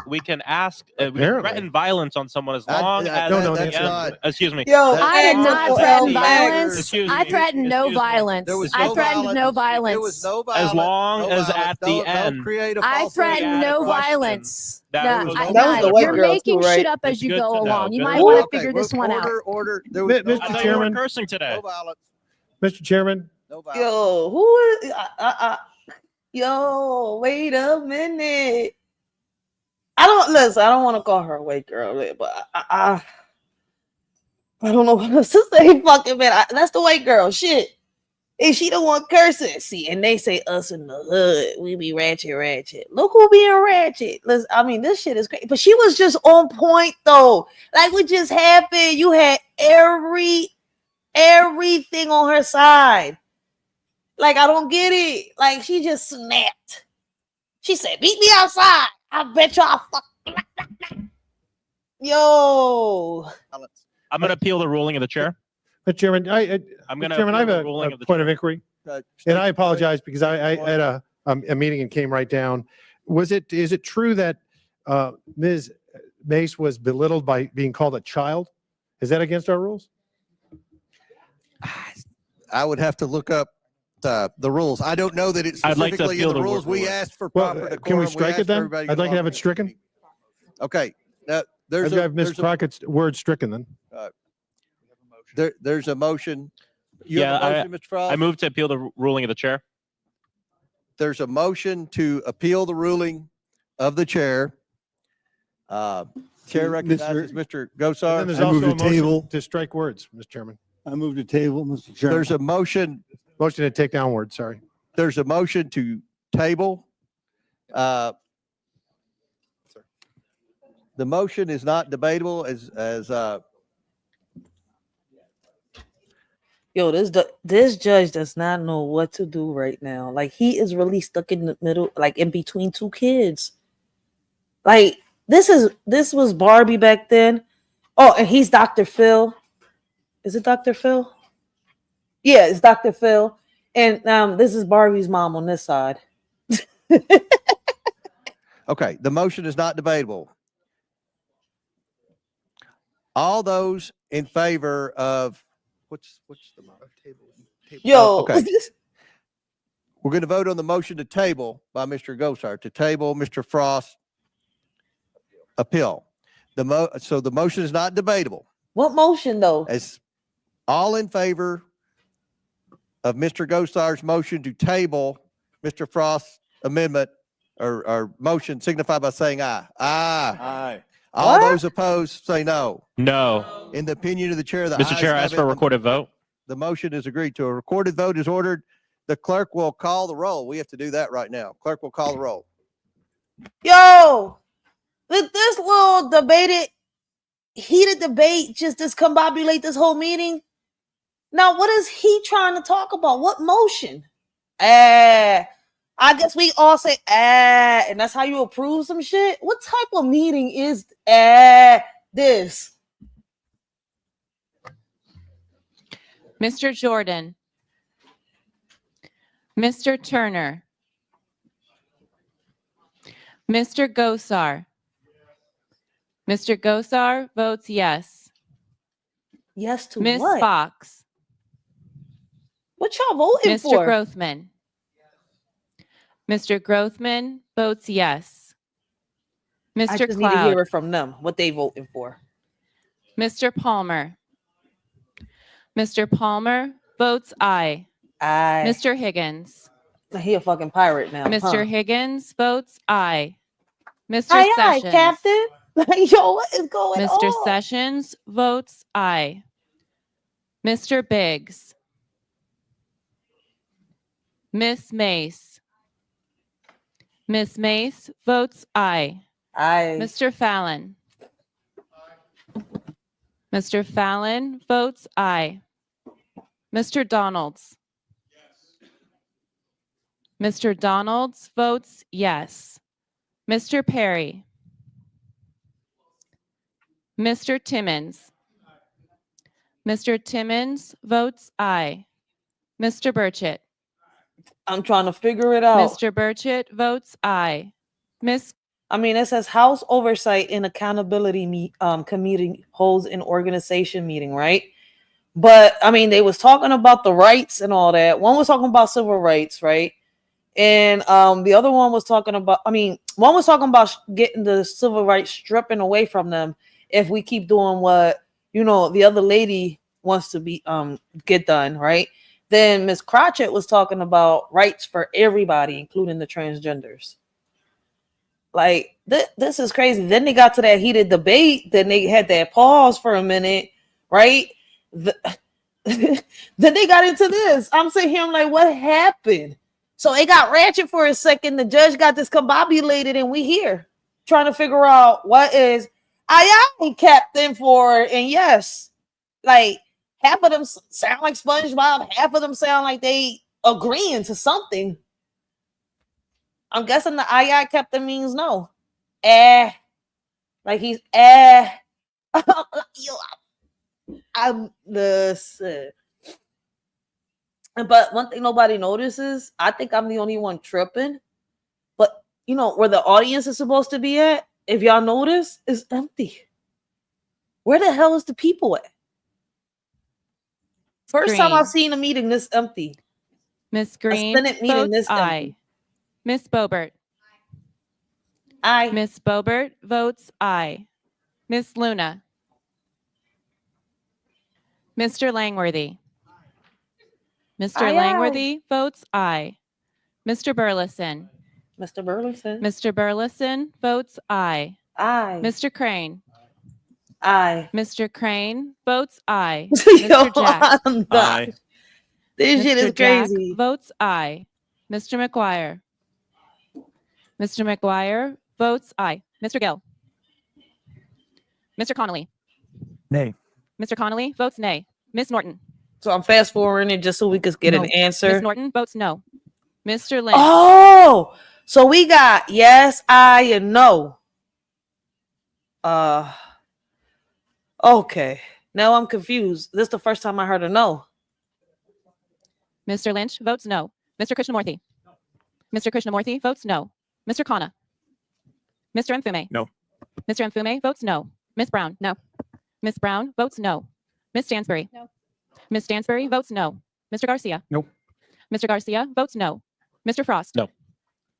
ask, we can Apparently. threaten violence on someone as long as no, at the that's end- not- excuse me. Yo, That- I did man, not just threaten tell violence. Excuse I me, threatened no excuse me. violence. There was I no threatened no There was violence. no violence. long no as violence. at the Don't end- create a I false threatened had a no question. violence. That No, was I- no That was the white you're girl making too, right? shit up as It's you good go to know. along. You Good might to want know. to figure this one out. Order. There was no Mr. I thought you were Chairman. cursing today. No violence. Mr. Chairman, No violence. Yo, who is? Yo, wait a minute. I don't want to call her a white girl, but I don't know what else to say. Fucking man, that's the white girl. Shit, is she the one cursing? See, and they say us in the hood, we be ratchet. Look who being ratchet. Listen, I mean, this shit is crazy. But she was just on point though. Like, what just happened? You had everything on her side. Like, I don't get it. Like, she just snapped. She said, "Meet me outside. I bet y'all fuck." Yo. I'm going to appeal the ruling of the chair. Mr. Chairman, I'm going to Chairman, I have appeal the ruling a of the point chair. of inquiry, and I apologize because I had a meeting and came right down. Is it true that Ms. Mace was belittled by being called a child? Is that against our rules? I would have to look up the rules. I don't know that it's I'd like to specifically in appeal the the rules. We ruling. asked for Well, proper can decorum. we strike asked it then? everybody to I'd like to have it cooperate. stricken. Okay. Now, I'd have Ms. Crockett's word stricken then. there's a motion. You have Yeah, a motion, Mr. Frost? I move to appeal the ruling of the chair. There's a motion to appeal the ruling of the chair. Chair recognizes Mr. And then Gosar. there's I move also a to motion table. to strike words, Mr. Chairman. I move to table, Mr. Chairman. There's a motion. Motion to take down words, sorry. There's a motion to table. The motion is not debatable as Yo, this judge does not know what to do right now. Like, he is really stuck in the middle, like in between two kids. Like, this was Barbie back then. Oh, and he's Dr. Phil. Is it Dr. Phil? Yeah, it's Dr. Phil. And this is Barbie's mom on this side. okay. The motion is not debatable. All those in favor of what's the table? Yo, okay. We're going to vote on the motion to table by Mr. Gosar, to table Mr. Frost's appeal. So the motion is not debatable. what motion though? As all in favor of Mr. Gosar's motion to table Mr. Frost's amendment or motion, signify by saying aye. Aye. Aye. All What? those opposed say no. No. In the opinion of the chair, the Mr. ayes Chair, I have ask for a it. recorded vote. The motion is agreed to. A recorded vote is ordered. The clerk will call the roll. We have to do that right now. Clerk will call the roll. Yo, with this little heated debate just discombobulate this whole meeting. Now, what is he trying to talk about? What motion? I guess we all say and that's how you approve some shit. What type of meeting is this? Mr. Jordan, Mr. Turner, Mr. Gosar. Mr. Gosar votes yes. Yes to Ms. what? Fox, What y'all voting Mr. for? Grothman. Mr. Grothman votes yes. I Mr. just need to hear Cloud, it from them. What they voting for? Mr. Palmer. Mr. Palmer votes aye. Mr. Higgins. He a fucking pirate now. Mr. Huh? Higgins votes aye. Mr. Aye, aye, Sessions. Captain. Like, yo, what is going Mr. on? Sessions votes aye. Mr. Biggs. Miss Mace. Miss Mace votes aye. Aye. Mr. Fallon. Mr. Fallon votes aye. Mr. Donalds. Mr. Donalds votes yes. Mr. Perry. Mr. Timmons. Mr. Timmons votes aye. Mr. Burchett. I'm trying to figure it out. Mr. Burchett votes aye. Miss I mean, it says House Oversight and Accountability Committee holds an organization meeting, right? But I mean, they was talking about the rights and all that. One was talking about civil rights, right? And the other one was talking about, one was talking about getting the civil rights stripping away from them if we keep doing what, the other lady wants to be get done, right? Then Ms. Crockett was talking about rights for everybody, including the transgenders. Like, this is crazy. Then they got to that heated debate. Then they had that pause for a minute, right? Then they got into this. I'm sitting here, I'm like, what happened? So it got ratchet for a second. The judge got discombobulated, and we here trying to figure out what is I captain for. And yes, like half of them sound like SpongeBob, half of them sound like they agreeing to something. I'm guessing the aye captain means no. Like he's I'm listen. But one thing nobody notices, I think I'm the only one tripping. But where the audience is supposed to be at, if y'all notice, is empty. Where the hell is the people at? First time Green. I've seen a meeting this empty. Miss Green Senate meeting votes this aye. empty. Miss Boebert. Aye. Miss Boebert votes aye. Miss Luna. Mr. Langworthy. Mr. Aye, aye. Langworthy votes aye. Mr. Burleson. Mr. Burleson. Mr. Burleson votes aye. Aye. Mr. Crane. Aye. Mr. Crane votes aye. Yo, Mr. Jack. I'm done. Aye. This shit Mr. is Jack crazy. votes aye. Mr. McGuire. Mr. McGuire votes aye. Mr. Gill. Mr. Connolly. Nay. Mr. Connolly votes nay. Miss Norton. So I'm fast forwarding it just so we could get an answer. Miss Norton votes no. Mr. Lynch. Oh, so we got yes, aye, and no. Okay. Now I'm confused. This is the first time I heard a no. Mr. Lynch votes no. Mr. Krishnamurthy. Mr. Krishnamurthy votes no. Mr. Khanna. Mr. Mfume. No. Mr. Mfume votes no. Miss Brown. No. Miss Brown votes no. Miss Stansbury. No. Miss Stansbury votes no. Mr. Garcia. Nope. Mr. Garcia votes no. Mr. Frost. No.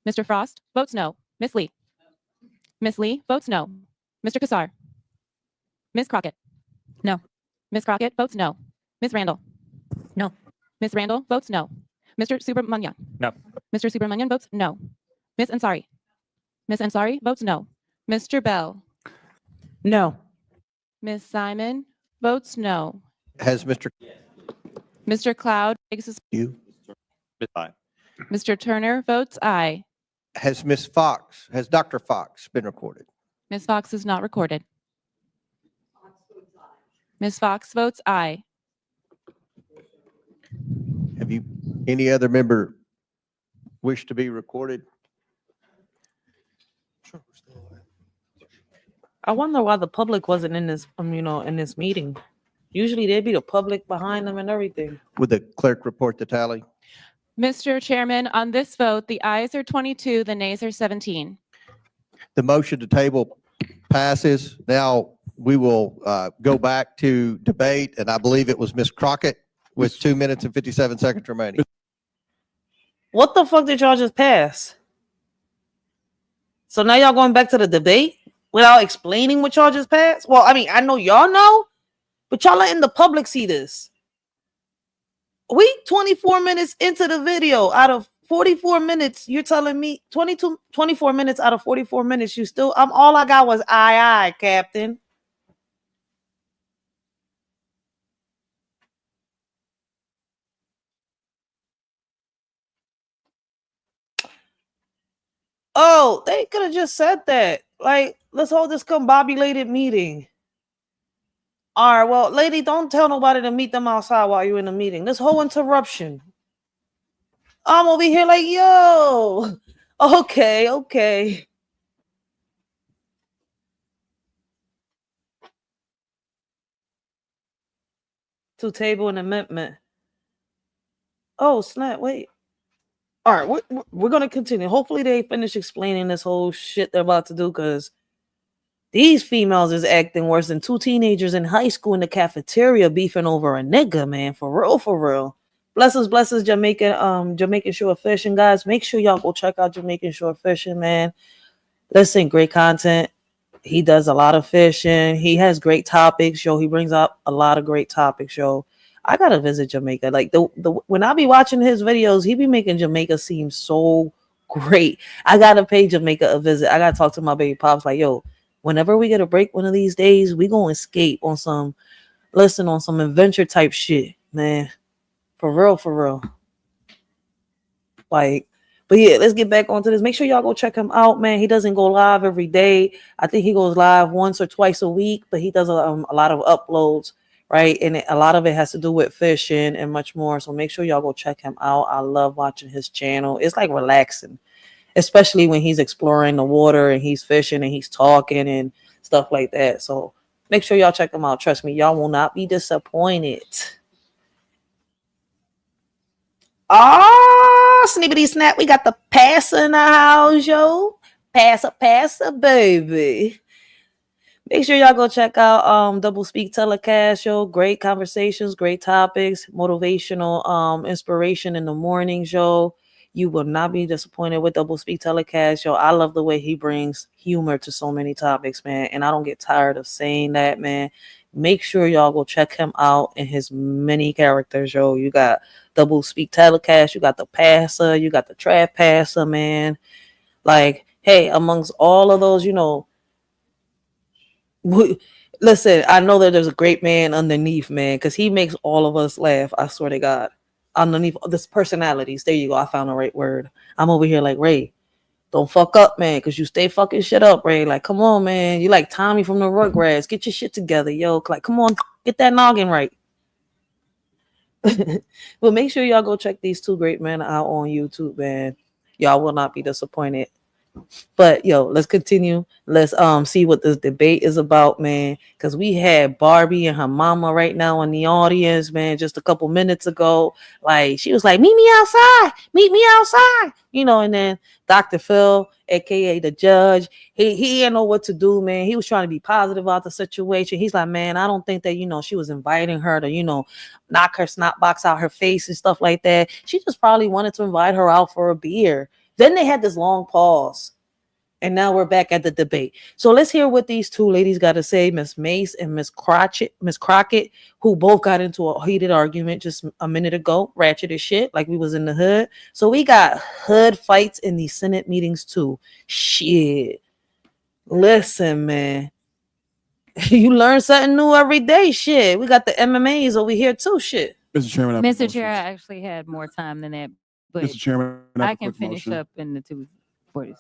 Mr. Frost votes no. Miss Lee. Miss Lee votes no. Mr. Kassar. Miss Crockett. No. Miss Crockett votes no. Miss Randall. No. Miss Randall votes no. Mr. Subramanian. No. Mr. Subramanian votes no. Miss Ansari. Miss Ansari votes no. Mr. Bell. No. Miss Simon votes no. Has Mr. Mr. Cloud takes his. Aye. Mr. Turner votes aye. Has Dr. Fox been recorded? Miss Fox is not recorded. Miss Fox votes aye. Have you, any other member wish to be recorded? I wonder why the public wasn't in this, in this meeting. Usually there'd be the public behind them and everything. Would the clerk report the tally? Mr. Chairman, on this vote, the ayes are 22, the nays are 17. The motion to table passes. Now we will go back to debate, and I believe it was Ms. Crockett with 2 minutes and 57 seconds remaining. What the fuck did y'all just pass? So now y'all going back to the debate without explaining what y'all just passed? Well, I mean, I know y'all know, but y'all letting the public see this. We 24 minutes into the video. Out of 44 minutes, you're telling me 24 minutes out of 44 minutes, you still, all I got was aye, Captain. Oh, they could have just said that. Like, let's hold this combobulated meeting. All right, well, lady, don't tell nobody to meet them outside while you're in the meeting. This whole interruption. I'm over here like, yo, okay. To table an amendment. Oh, snap, wait. All right, we're going to continue. Hopefully they finish explaining this whole shit they're about to do, because these females is acting worse than two teenagers in high school in the cafeteria beefing over a nigga, man. For real. Blessings, Jamaican Shore Fishing, guys. Make sure y'all go check out Jamaican Shore Fishing, man. Listen, great content. He does a lot of fishing. He has great topics, yo. He brings up a lot of great topics, yo. I gotta visit Jamaica. Like when I be watching his videos, he be making Jamaica seem so great. I gotta pay Jamaica a visit. I gotta talk to my baby pops. Like, yo, whenever we get a break one of these days, we gonna escape on some adventure type shit, man. For real. Like, but yeah, let's get back onto this. Make sure y'all go check him out, man. He doesn't go live every day. I think he goes live once or twice a week, but he does a lot of uploads, right? And a lot of it has to do with fishing and much more. So make sure y'all go check him out. I love watching his channel. It's like relaxing, especially when he's exploring the water and he's fishing and he's talking and stuff like that. So make sure y'all check him out. Trust me, y'all will not be disappointed. Oh, snippity snap. We got the passer in the house, yo. Passer, baby. Make sure y'all go check out Double Speak Telecast, yo. Great conversations, great topics, motivational inspiration in the morning, yo. You will not be disappointed with Double Speak Telecast, yo. I love the way he brings humor to so many topics, man. And I don't get tired of saying that, man. Make sure y'all go check him out in his many characters, yo. You got Double Speak Telecast, you got the passer, you got the trap passer, man. Like, hey, amongst all of those, listen, I know that there's a great man underneath, man, because he makes all of us laugh. I swear to God. Underneath this personalities. There you go. I found the right word. I'm over here like, Ray, don't fuck up, man, because you stay fucking shit up, Ray. Like, come on, man. You like Tommy from the Rugrats. Get your shit together, yo. Like, come on, get that noggin right. But make sure y'all go check these two great men out on YouTube, man. Y'all will not be disappointed. But yo, let's continue. Let's see what this debate is about, man. Because we had Barbie and her mama right now in the audience, man, just a couple minutes ago. Like, she was like, meet me outside, and then Dr. Phil, aka the judge, he didn't know what to do, man. He was trying to be positive about the situation. He's like, man, I don't think that she was inviting her to knock her snot box out her face and stuff like that. She just probably wanted to invite her out for a beer. Then they had this long pause, and now we're back at the debate. So let's hear what these two ladies got to say, Miss Mace and Miss Crockett, who both got into a heated argument just a minute ago, ratchet as shit, like we was in the hood. So we got hood fights in these Senate meetings too. Shit. Listen, man. You learn something new every day. Shit. We got the MMAs over here too. Shit. Mr. Chairman, Mr. Chair, I actually had more time than that, but Mr. Chairman, I can finish up in the 2:40.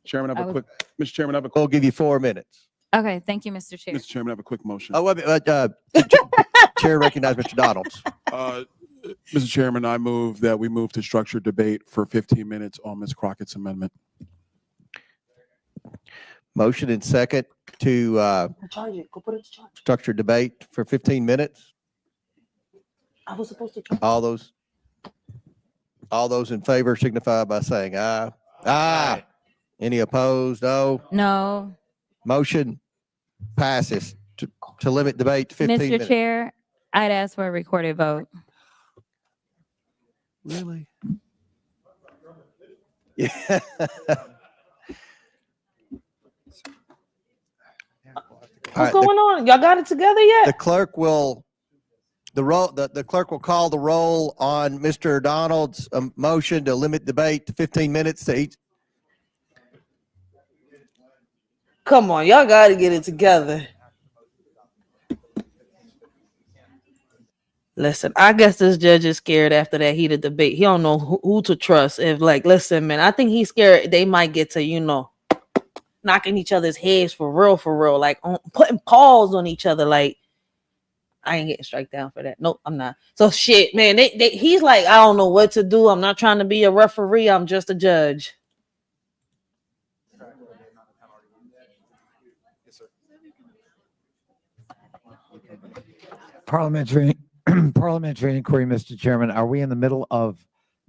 Chairman, I have I a was- quick. Mr. Chairman, I have a We'll quick. give you 4 minutes. Okay, thank you, Mr. Chair. Mr. Chairman, I have a quick motion. Oh, wait a minute, Chair recognize Mr. Donalds. Mr. Chairman, I move that we move to structured debate for 15 minutes on Ms. Crockett's amendment. Motion and second to Charge it. Go put it to charge. structured debate for 15 minutes. I was supposed to charge. All those in favor signify by saying aye. Aye. Any opposed? No. No. Motion passes to limit debate to 15 Mr. minutes. Chair, I'd ask for a recorded vote. Really? Yeah. What's going on? Y'all got it together yet? The clerk will the clerk will call the roll on Mr. Donald's motion to limit debate to 15 minutes to each. Come on, y'all got to get it together. Listen, I guess this judge is scared after that heated debate. He don't know who to trust. If listen, man, I think he's scared they might get to, knocking each other's heads for real, like putting paws on each other. Like, I ain't getting strike down for that. Nope, I'm not. So shit, man, he's like, I don't know what to do. I'm not trying to be a referee. I'm just a judge. Parliamentary inquiry, Mr. Chairman. Are we in the middle of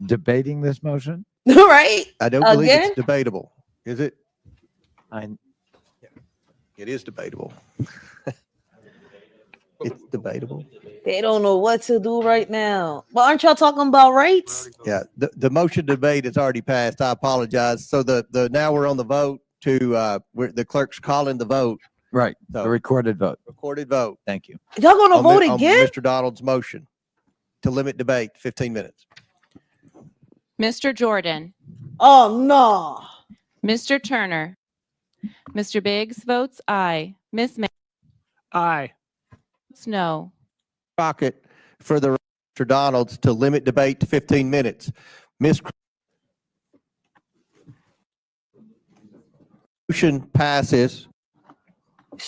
debating this motion? Right? I don't believe it's debatable. Is it? It is debatable. It's debatable. They don't know what to do right now. But aren't y'all talking about rights? Yeah, the motion debate is already passed. I apologize. So now we're on the vote to the clerk's calling the vote. Right. So, the recorded vote. Recorded vote. Thank you. Y'all gonna On vote on again? Mr. Donald's motion to limit debate 15 minutes. Mr. Jordan, Oh no. Mr. Turner, Mr. Biggs votes aye. Ms. May Aye. votes no. Crockett for the Mr. Donald's to limit debate to 15 minutes. Motion passes.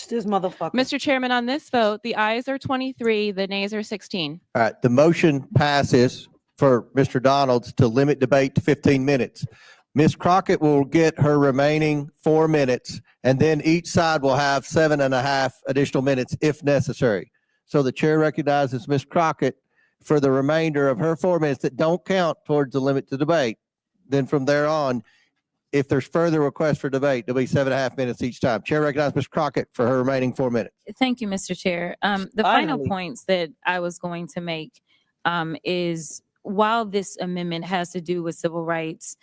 This motherfucker. Mr. Chairman, on this vote, the ayes are 23, the nays are 16. All right, the motion passes for Mr. Donald's to limit debate to 15 minutes. Ms. Crockett will get her remaining 4 minutes, and then each side will have 7.5 additional minutes if necessary. So the chair recognizes Ms. Crockett for the remainder of her 4 minutes that don't count towards the limit to debate. Then from there on, if there's further requests for debate, there'll be 7.5 minutes each time. Chair recognizes Ms. Crockett for her remaining 4 minutes. Thank you, Mr. Chair. The final points that I was going to make is while this amendment has to do with civil rights,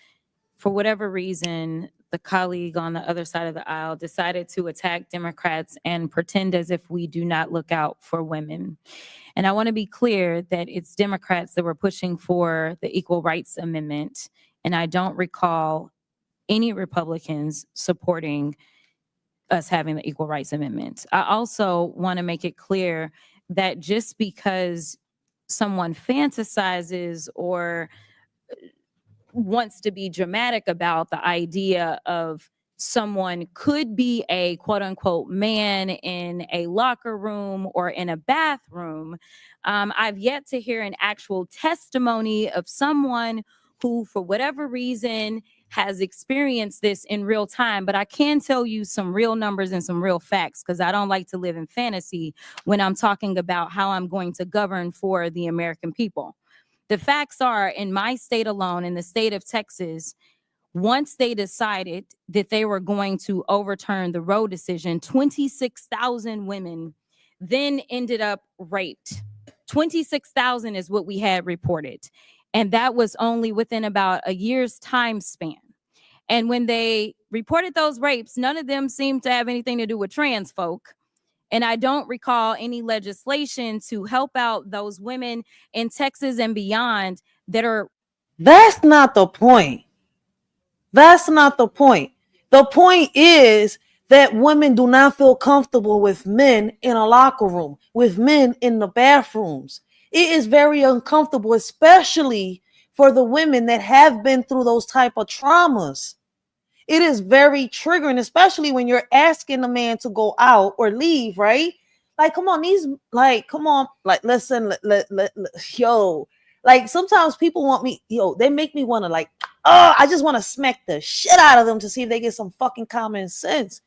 for whatever reason, the colleague on the other side of the aisle decided to attack Democrats and pretend as if we do not look out for women. And I want to be clear that it's Democrats that were pushing for the Equal Rights Amendment, and I don't recall any Republicans supporting us having the Equal Rights Amendment. I also want to make it clear that just because someone fantasizes or wants to be dramatic about the idea of someone could be a quote unquote man in a locker room or in a bathroom, I've yet to hear an actual testimony of someone who, for whatever reason, has experienced this in real time. But I can tell you some real numbers and some real facts, because I don't like to live in fantasy when I'm talking about how I'm going to govern for the American people. The facts are, in my state alone, in the state of Texas, once they decided that they were going to overturn the Roe decision, 26,000 women then ended up raped. 26,000 is what we had reported. And that was only within about a year's time span. And when they reported those rapes, none of them seemed to have anything to do with trans folk. And I don't recall any legislation to help out those women in Texas and beyond that are. That's not the point. That's not the point. The point is that women do not feel comfortable with men in a locker room, with men in the bathrooms. It is very uncomfortable, especially for the women that have been through those type of traumas. It is very triggering, especially when you're asking a man to go out or leave, right? Like, come on, listen, yo, Like sometimes people want me, they make me want to like, oh, I just want to smack the shit out of them to see if they get some fucking common sense.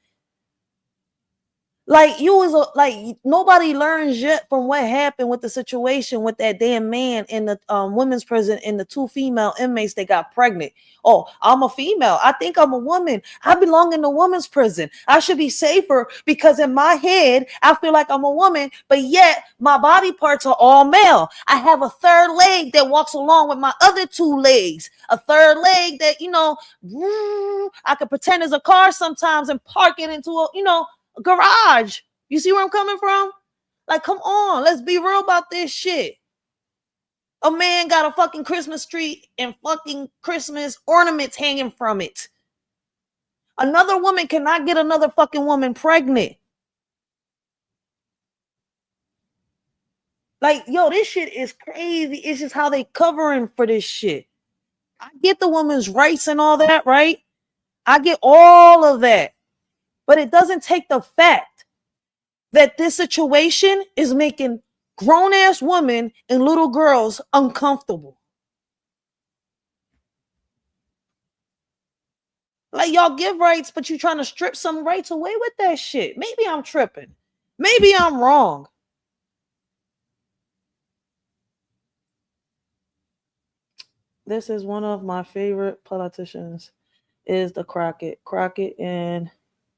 Like you was like nobody learns yet from what happened with the situation with that damn man in the women's prison and the 2 female inmates that got pregnant. Oh, I'm a female. I think I'm a woman. I belong in the women's prison. I should be safer because in my head I feel like I'm a woman, but yet my body parts are all male. I have a third leg that walks along with my other 2 legs. A third leg that I could pretend as a car sometimes and park it into a garage. You see where I'm coming from? Like, come on, let's be real about this shit. A man got a fucking Christmas tree and fucking Christmas ornaments hanging from it. Another woman cannot get another fucking woman pregnant. Like, this shit is crazy. It's just how they covering for this shit. I get the woman's rights and all that, right? I get all of that. But it doesn't take the fact that this situation is making grown-ass women and little girls uncomfortable. Like, y'all give rights, but you're trying to strip some rights away with that shit. Maybe I'm tripping. Maybe I'm wrong. This is one of my favorite politicians, is the Crockett. Crockett and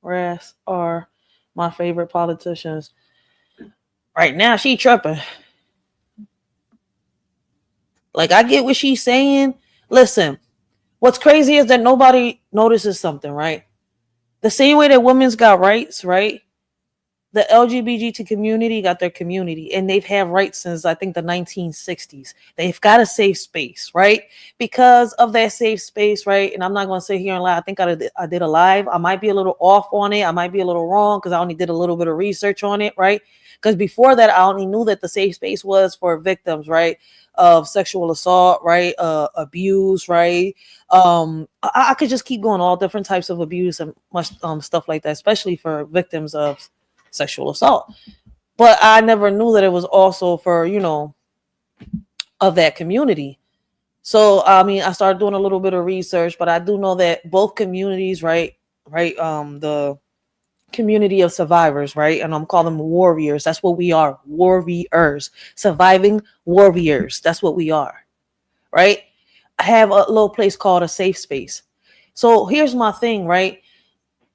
Rass are my favorite politicians. Right now, she tripping. Like, I get what she's saying. Listen, what's crazy is that nobody notices something, right? The same way that women's got rights, right? The LGBT community got their community, and they've had rights since, I think, the 1960s. They've got a safe space, right? Because of that safe space, right? And I'm not going to sit here and lie. I think I did a live. I might be a little off on it. I might be a little wrong because I only did a little bit of research on it, right? Because before that, I only knew that the safe space was for victims, right? Of sexual assault, right? Abuse, right? I could just keep going, all different types of abuse and much stuff like that, especially for victims of sexual assault. But I never knew that it was also for, of that community. So, I mean, I started doing a little bit of research, but I do know that both communities, right, the community of survivors, right, and I'm calling them warriors. That's what we are, warriors, surviving warriors. That's what we are, right? I have a little place called a safe space. So here's my thing, right?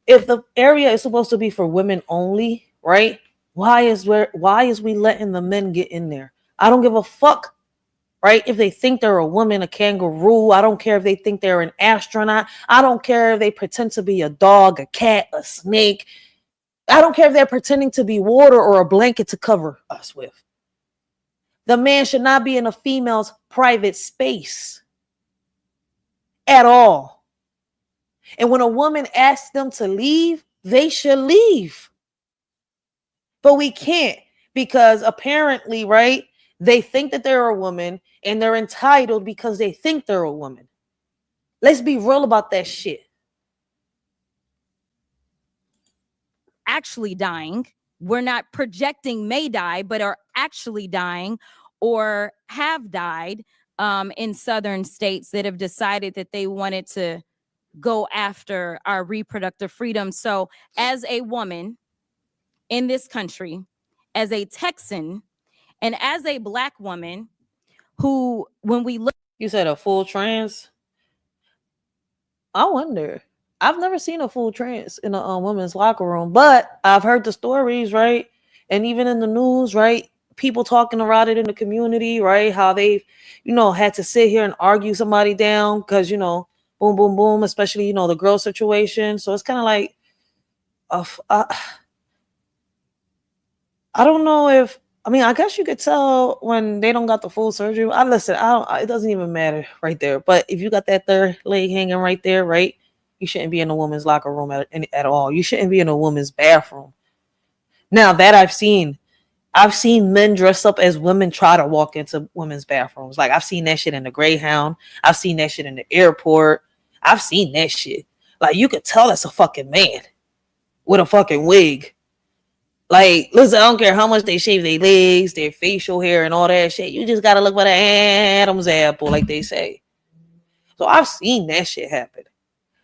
If the area is supposed to be for women only, right? Why is we letting the men get in there? I don't give a fuck, right? If they think they're a woman, a kangaroo, I don't care if they think they're an astronaut. I don't care if they pretend to be a dog, a cat, a snake. I don't care if they're pretending to be water or a blanket to cover us with. The man should not be in a female's private space at all. And when a woman asks them to leave, they should leave. But we can't, because apparently, right, they think that they're a woman and they're entitled because they think they're a woman. Let's be real about that shit. Actually dying. We're not projecting may die, but are actually dying or have died in southern states that have decided that they wanted to go after our reproductive freedom. So as a woman in this country, as a Texan, and as a Black woman who, when we look... You said a full trans? I wonder. I've never seen a full trans in a women's locker room, but I've heard the stories, right? And even in the news, right? People talking about it in the community, right? How they've, had to sit here and argue somebody down because, boom, boom, boom, especially, the girl situation. So it's kind of like, I don't know if, I guess you could tell when they don't got the full surgery. It doesn't even matter right there. But if you got that third leg hanging right there, right? You shouldn't be in a woman's locker room at all. You shouldn't be in a woman's bathroom. Now that I've seen men dress up as women try to walk into women's bathrooms. Like I've seen that shit in the Greyhound. I've seen that shit in the airport. I've seen that shit. Like you could tell that's a fucking man with a fucking wig. Like, listen, I don't care how much they shave their legs, their facial hair, and all that shit. You just gotta look for the Adam's apple, like they say. So I've seen that shit happen.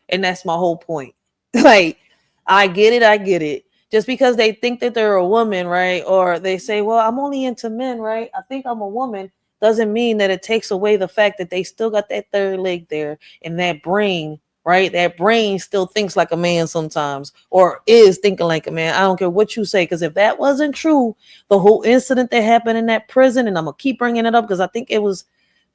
And that's my whole point. Like, I get it. Just because they think that they're a woman, right? Or they say, well, I'm only into men, right? I think I'm a woman. Doesn't mean that it takes away the fact that they still got that third leg there and that brain, right? That brain still thinks like a man sometimes, or is thinking like a man. I don't care what you say, because if that wasn't true, the whole incident that happened in that prison, and I'm going to keep bringing it up because I think it was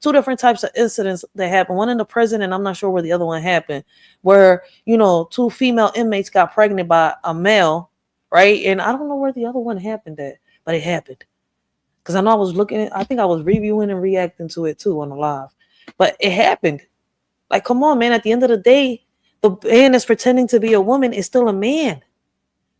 two different types of incidents that happened. One in the prison, and I'm not sure where the other one happened, where, you know, two female inmates got pregnant by a male, right? And I don't know where the other one happened at, but it happened. Because I know I was looking at, I think I was reviewing and reacting to it too on the live. But it happened. Like, come on, man. At the end of the day, the man that's pretending to be a woman is still a man.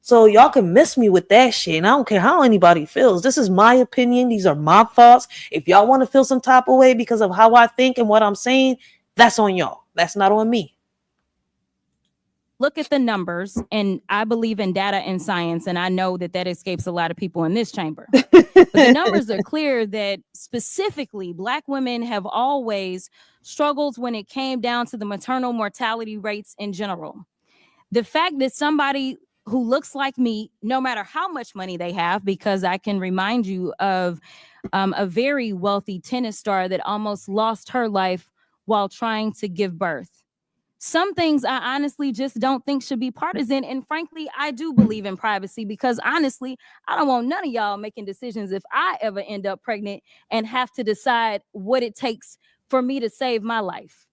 So y'all can miss me with that shit. And I don't care how anybody feels. This is my opinion. These are my thoughts. If y'all want to feel some type of way because of how I think and what I'm saying, that's on y'all. That's not on me. Look at the numbers, and I believe in data and science, and I know that that escapes a lot of people in this chamber. But the numbers are clear that specifically Black women have always struggled when it came down to the maternal mortality rates in general. The fact that somebody who looks like me, no matter how much money they have, because I can remind you of a very wealthy tennis star that almost lost her life while trying to give birth. Some things I honestly just don't think should be partisan. And frankly, I do believe in privacy, because honestly, I don't want none of y'all making decisions if I ever end up pregnant and have to decide what it takes for me to save my life.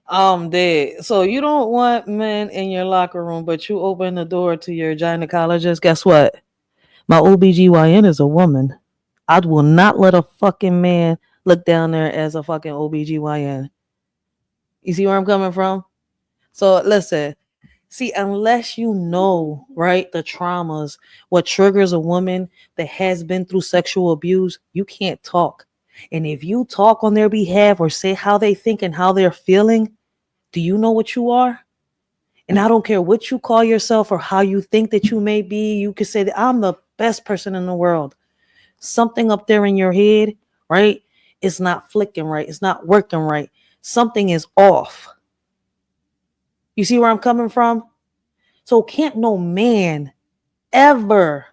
I'm dead. So you don't want men in your locker room, but you open the door to your gynecologist. Guess what? My OBGYN is a woman. I will not let a fucking man look down there as a fucking OBGYN. You see where I'm coming from? So listen, see, unless you know, right, the traumas, what triggers a woman that has been through sexual abuse, you can't talk. And if you talk on their behalf or say how they think and how they're feeling, do you know what you are? And I don't care what you call yourself or how you think that you may be. You could say that I'm the best person in the world. Something up there in your head, right? It's not flicking right. It's not working right. Something is off. You see where I'm coming from? So can't no man ever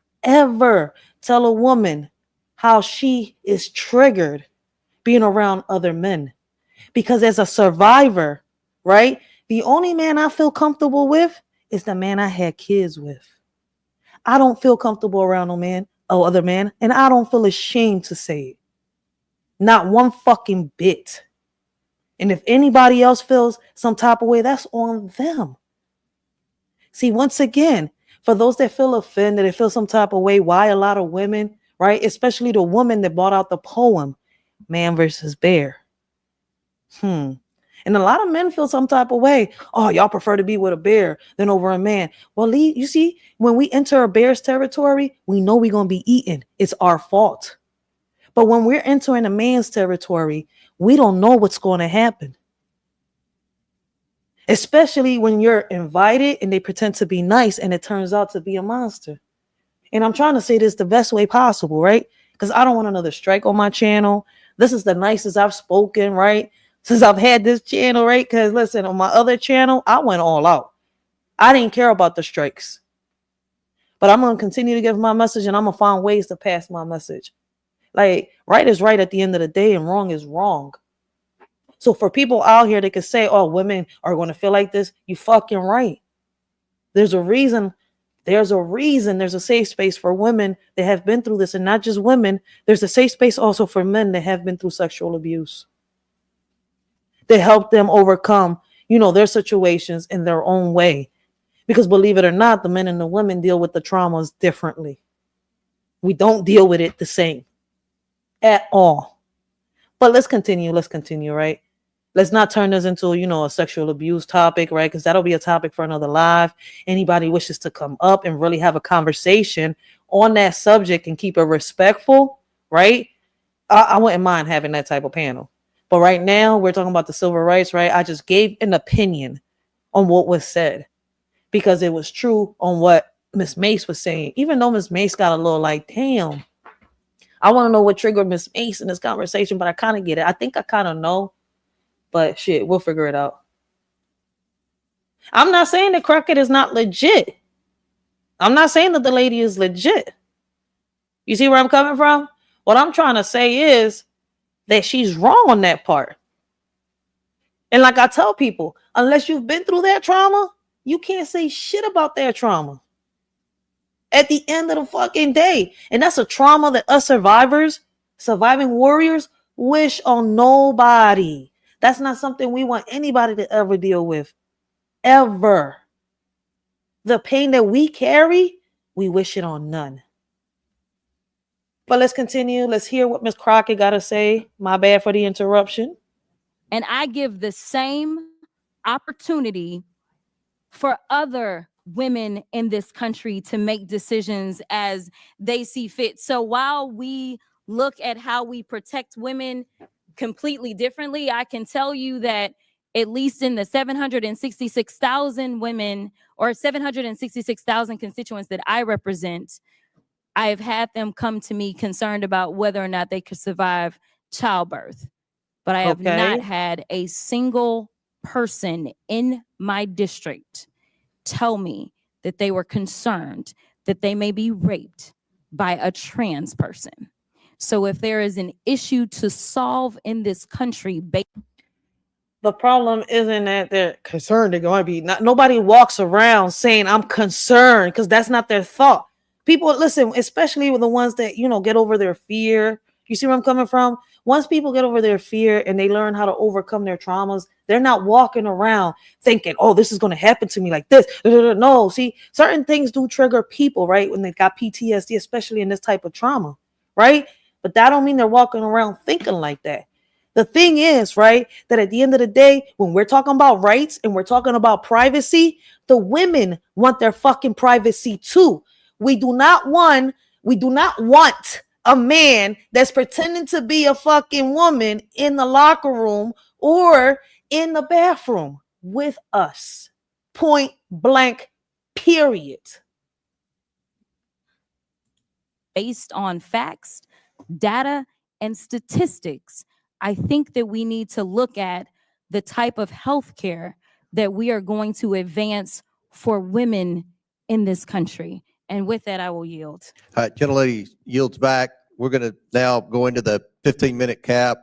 tell a woman how she is triggered being around other men. Because as a survivor, right, the only man I feel comfortable with is the man I had kids with. I don't feel comfortable around no man or other man, and I don't feel ashamed to say it. Not one fucking bit. And if anybody else feels some type of way, that's on them. See, once again, for those that feel offended, that feel some type of way, why a lot of women, right, especially the woman that brought out the poem, Man versus Bear. And a lot of men feel some type of way. Oh, y'all prefer to be with a bear than over a man. Well, Lee, you see, when we enter a bear's territory, we know we're going to be eaten. It's our fault. But when we're entering a man's territory, we don't know what's going to happen. Especially when you're invited and they pretend to be nice and it turns out to be a monster. And I'm trying to say this the best way possible, right? Because I don't want another strike on my channel. This is the nicest I've spoken, right? Since I've had this channel, right? Because listen, on my other channel, I went all out. I didn't care about the strikes. But I'm going to continue to give my message, and I'm going to find ways to pass my message. Like, right is right at the end of the day, and wrong is wrong. So for people out here that could say, oh, women are going to feel like this, you fucking right. There's a reason. There's a safe space for women that have been through this, and not just women. There's a safe space also for men that have been through sexual abuse. They help them overcome, their situations in their own way. Because believe it or not, the men and the women deal with the traumas differently. We don't deal with it the same at all. But let's continue, right? Let's not turn this into, a sexual abuse topic, right? Because that'll be a topic for another live. Anybody wishes to come up and really have a conversation on that subject and keep it respectful, right? I wouldn't mind having that type of panel. But right now, we're talking about the civil rights, right? I just gave an opinion on what was said because it was true on what Miss Mace was saying, even though Miss Mace got a little like, damn, I want to know what triggered Miss Mace in this conversation, but I kind of get it. I think I kind of know, but shit, we'll figure it out. I'm not saying that Crockett is not legit. I'm not saying that the lady is legit. You see where I'm coming from? What I'm trying to say is that she's wrong on that part. And like I tell people, unless you've been through that trauma, you can't say shit about that trauma. At the end of the fucking day. And that's a trauma that us survivors, surviving warriors, wish on nobody. That's not something we want anybody to ever deal with. Ever. The pain that we carry, we wish it on none. But let's continue. Let's hear what Ms. Crockett got to say. My bad for the interruption. And I give the same opportunity for other women in this country to make decisions as they see fit. So while we look at how we protect women completely differently, I can tell you that at least in the 766,000 women or 766,000 constituents that I represent, I have had them come to me concerned about whether or not they could survive childbirth. But I have not had a single person in my district tell me that they were concerned that they may be raped by a trans person. So if there is an issue to solve in this country, the problem isn't that they're concerned. They're going to be not. Nobody walks around saying I'm concerned because that's not their thought. People listen, especially with the ones that get over their fear. You see where I'm coming from? Once people get over their fear and they learn how to overcome their traumas, they're not walking around thinking, oh, this is going to happen to me like this. No, see, certain things do trigger people, right? When they got PTSD, especially in this type of trauma, right? But that don't mean they're walking around thinking like that. The thing is, right, that at the end of the day, when we're talking about rights and we're talking about privacy, the women want their fucking privacy too. We do not want a man that's pretending to be a fucking woman in the locker room or in the bathroom with us. Point blank, period. Based on facts, data, and statistics, I think that we need to look at the type of health care that we are going to advance for women in this country. And with that, I will yield. All right, gentlelady yields back. We're going to now go into the 15-minute cap.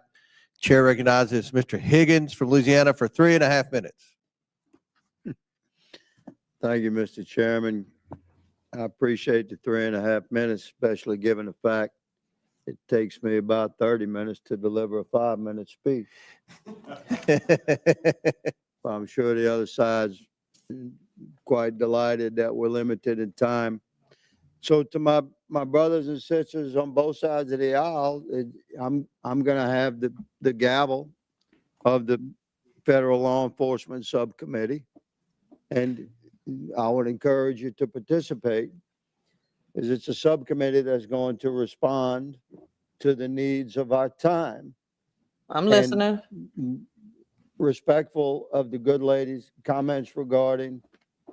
Chair recognizes Mr. Higgins from Louisiana for 3.5 minutes. Thank you, Mr. Chairman. I appreciate the 3.5 minutes, especially given the fact it takes me about 30 minutes to deliver a 5-minute speech. I'm sure the other side's quite delighted that we're limited in time. So to my brothers and sisters on both sides of the aisle, I'm going to have the gavel of the Federal Law Enforcement Subcommittee, and I would encourage you to participate, as it's a subcommittee that's going to respond to the needs of our time. I'm listening. Respectful of the good lady's comments regarding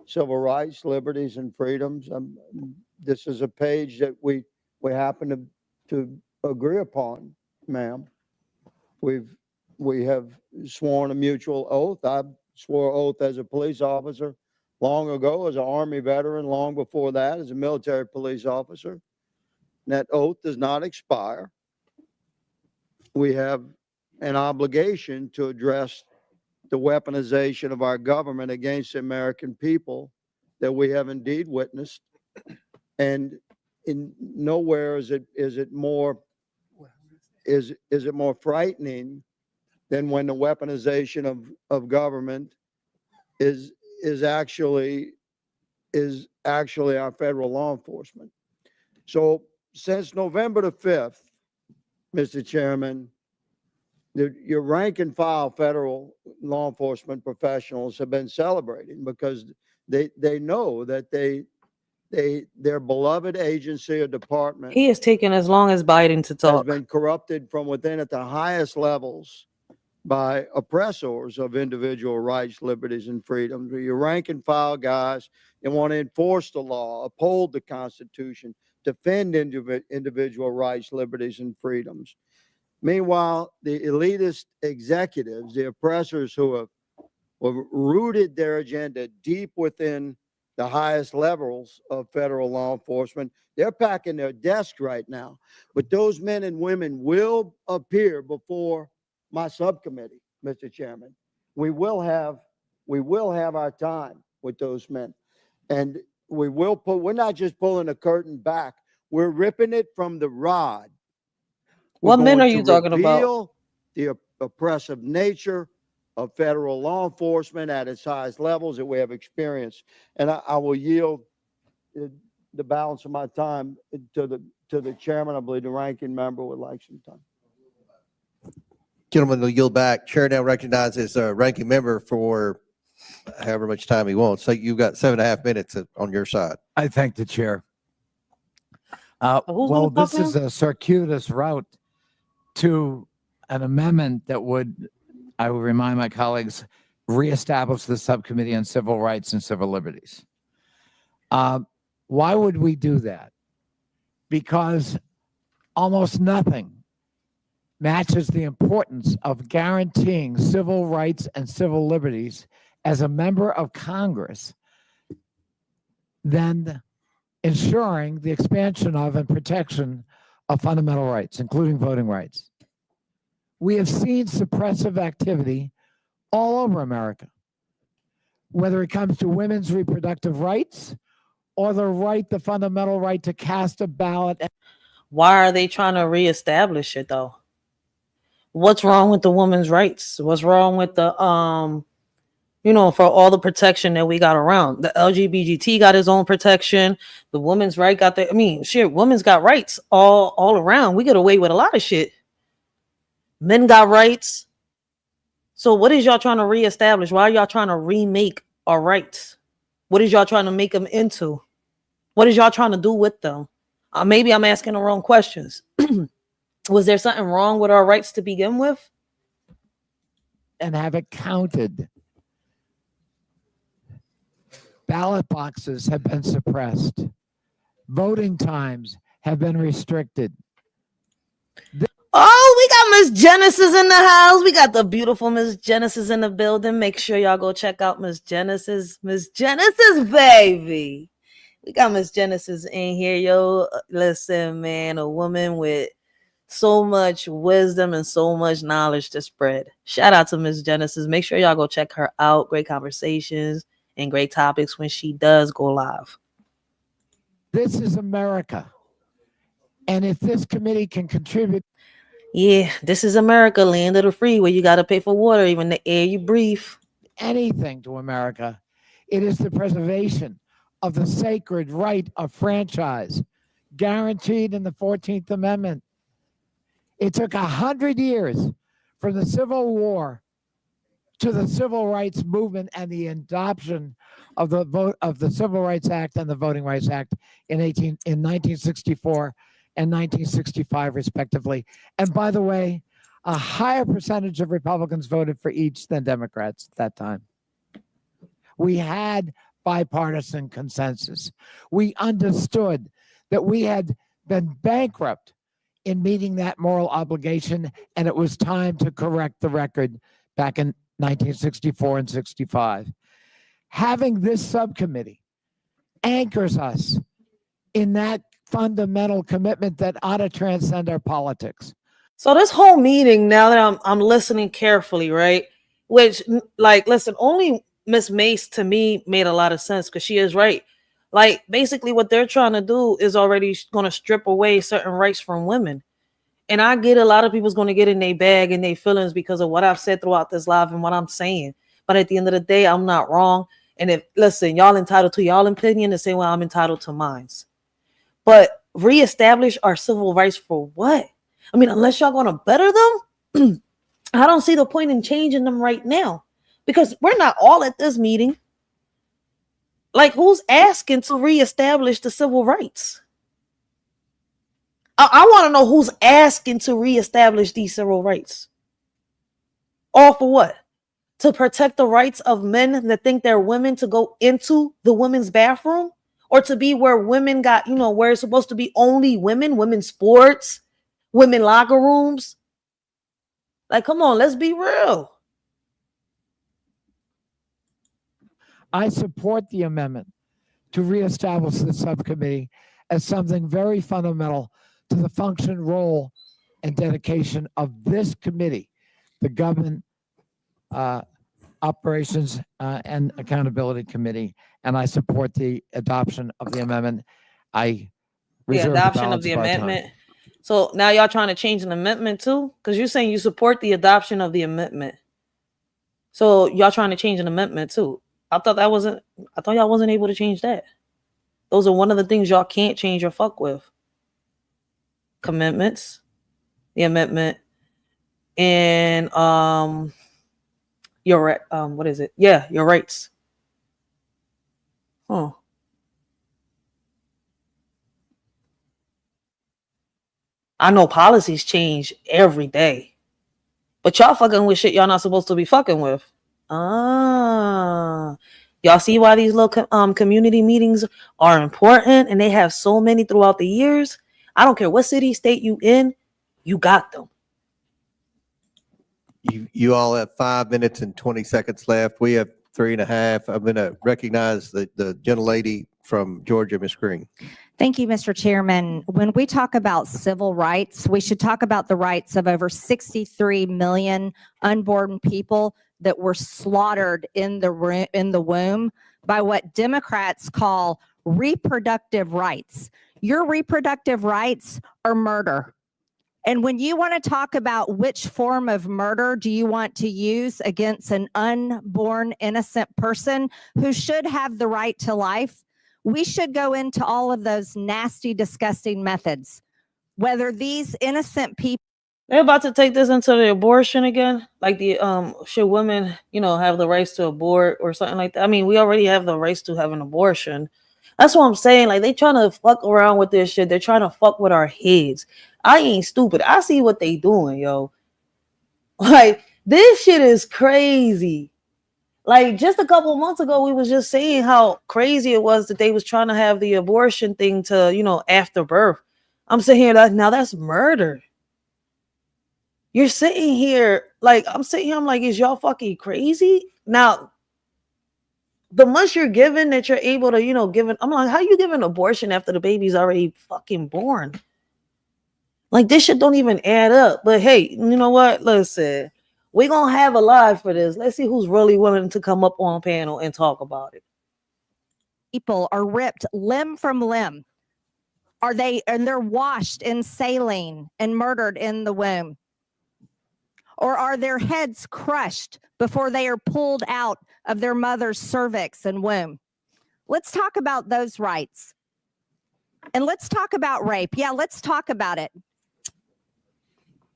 civil rights, liberties, and freedoms. This is a page that we happen to agree upon, ma'am. We have sworn a mutual oath. I swore oath as a police officer long ago, as an Army veteran, long before that, as a military police officer. And that oath does not expire. We have an obligation to address the weaponization of our government against the American people that we have indeed witnessed. And in nowhere is it more frightening than when the weaponization of government is actually our federal law enforcement. So since November the 5th, Mr. Chairman, your rank and file federal law enforcement professionals have been celebrating because they know that their beloved agency or department He is taking as long as Biden to talk. has been corrupted from within at the highest levels by oppressors of individual rights, liberties, and freedoms. Your rank and file guys, they want to enforce the law, uphold the Constitution, defend individual rights, liberties, and freedoms. Meanwhile, the elitist executives, the oppressors who have rooted their agenda deep within the highest levels of federal law enforcement, they're packing their desk right now. But those men and women will appear before my subcommittee, Mr. Chairman. We will have our time with those men. And we're not just pulling the curtain back, we're ripping it from the rod. What men going are to you talking about? reveal the oppressive nature of federal law enforcement at its highest levels that we have experienced. And I will yield the balance of my time to the chairman. I believe the ranking member would like some time. Gentleman will yield back. Chair now recognizes ranking member for however much time he wants. So you've got 7.5 minutes on your side. I thank the chair. Who's Well, gonna talk this is a circuitous route to an amendment that would, I will remind my colleagues, reestablish the subcommittee on civil rights and civil liberties. Why would we do that? Because almost nothing matches the importance of guaranteeing civil rights and civil liberties as a member of Congress than ensuring the expansion of and protection of fundamental rights, including voting rights. We have seen suppressive activity all over America, whether it comes to women's reproductive rights or the fundamental right to cast a ballot. Why are they trying to reestablish it though? What's wrong with the women's rights? What's wrong with the for all the protection that we got around? The LGBT got his own protection. The women's right got women's got rights all around. We get away with a lot of shit. Men got rights. So what is y'all trying to reestablish? Why are y'all trying to remake our rights? What is y'all trying to make them into? What is y'all trying to do with them? Maybe I'm asking the wrong questions. Was there something wrong with our rights to begin with? And have it counted. Ballot boxes have been suppressed. Voting times have been restricted. Oh, we got Miss Genesis in the house. We got the beautiful Miss Genesis in the building. Make sure y'all go check out Miss Genesis. Miss Genesis, baby. We got Miss Genesis in here, yo. Listen, man, a woman with so much wisdom and so much knowledge to spread. Shout out to Miss Genesis. Make sure y'all go check her out. Great conversations and great topics when she does go live. This is America. And if this committee can contribute. Yeah, this is America, land of the free, where you got to pay for water, even the air you breathe. Anything to America, it is the preservation of the sacred right of franchise guaranteed in the 14th Amendment. It took 100 years from the Civil War to the Civil Rights Movement and the adoption of the Civil Rights Act and the Voting Rights Act in 1964 and 1965, respectively. And by the way, a higher percentage of Republicans voted for each than Democrats at that time. We had bipartisan consensus. We understood that we had been bankrupt in meeting that moral obligation, and it was time to correct the record back in 1964 and 65. Having this subcommittee anchors us in that fundamental commitment that ought to transcend our politics. So this whole meeting, now that I'm listening carefully, right? Which, listen, only Miss Mace to me made a lot of sense because she is right. Like, basically what they're trying to do is already going to strip away certain rights from women. And I get a lot of people's going to get in their bag and their feelings because of what I've said throughout this live and what I'm saying. But at the end of the day, I'm not wrong. And listen, y'all entitled to y'all opinion the same way I'm entitled to mine. But reestablish our civil rights for what? I mean, unless y'all going to better them, I don't see the point in changing them right now because we're not all at this meeting. Like, who's asking to reestablish the civil rights? I want to know who's asking to reestablish these civil rights. All for what? To protect the rights of men that think they're women to go into the women's bathroom, or to be where women got, where it's supposed to be only women, women's sports, women locker rooms. Like, come on, let's be real. I support the amendment to reestablish the subcommittee as something very fundamental to the function, role, and dedication of this committee, the Government Operations and Accountability Committee, and I support the adoption of the amendment. I reserve The adoption of balance the our time. amendment. So now y'all trying to change an amendment too? Because you're saying you support the adoption of the amendment. So y'all trying to change an amendment too. I thought y'all wasn't able to change that. Those are one of the things y'all can't change or fuck with. Commitments, the amendment, and your what is it? Yeah, your rights. Huh. I know policies change every day, but y'all fucking with shit y'all not supposed to be fucking with. Y'all see why these little community meetings are important, and they have so many throughout the years. I don't care what city, state you in, you got them. You all have 5 minutes and 20 seconds left. We have 3.5. I'm going to recognize the gentlelady from Georgia, Ms. Greene. Thank you, Mr. Chairman. When we talk about civil rights, we should talk about the rights of over 63 million unborn people that were slaughtered in the womb by what Democrats call reproductive rights. Your reproductive rights are murder. And when you want to talk about which form of murder do you want to use against an unborn innocent person who should have the right to life, we should go into all of those nasty, disgusting methods. Whether these innocent people, they're about to take this into the abortion again. Like should women, have the rights to abort or something like that? I mean, we already have the rights to have an abortion. That's what I'm saying. Like, they trying to fuck around with this shit. They're trying to fuck with our heads. I ain't stupid. I see what they doing, yo. Like, this shit is crazy. Like, just a couple of months ago, we was just saying how crazy it was that they was trying to have the abortion thing to, after birth. I'm sitting here, now that's murder. You're sitting here, I'm like, is y'all fucking crazy? Now, the months you're given that you're able to, give I'm like, how you give an abortion after the baby's already fucking born? Like, this shit don't even add up. But hey, you know what? Listen, we're going to have a live for this. Let's see who's really willing to come up on panel and talk about it. people are ripped limb from limb. They're washed in saline and murdered in the womb? Or are their heads crushed before they are pulled out of their mother's cervix and womb? Let's talk about those rights. And let's talk about rape. Yeah, let's talk about it.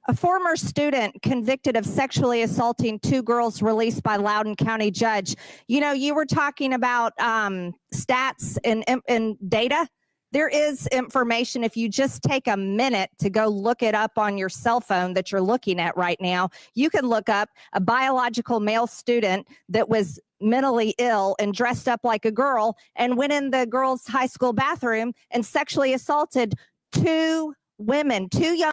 A former student convicted of sexually assaulting 2 girls released by Loudoun County judge. You were talking about stats and data. There is information, if you just take a minute to go look it up on your cell phone that you're looking at right now, you can look up a biological male student that was mentally ill and dressed up like a girl and went in the girls' high school bathroom and sexually assaulted 2 women, 2 young.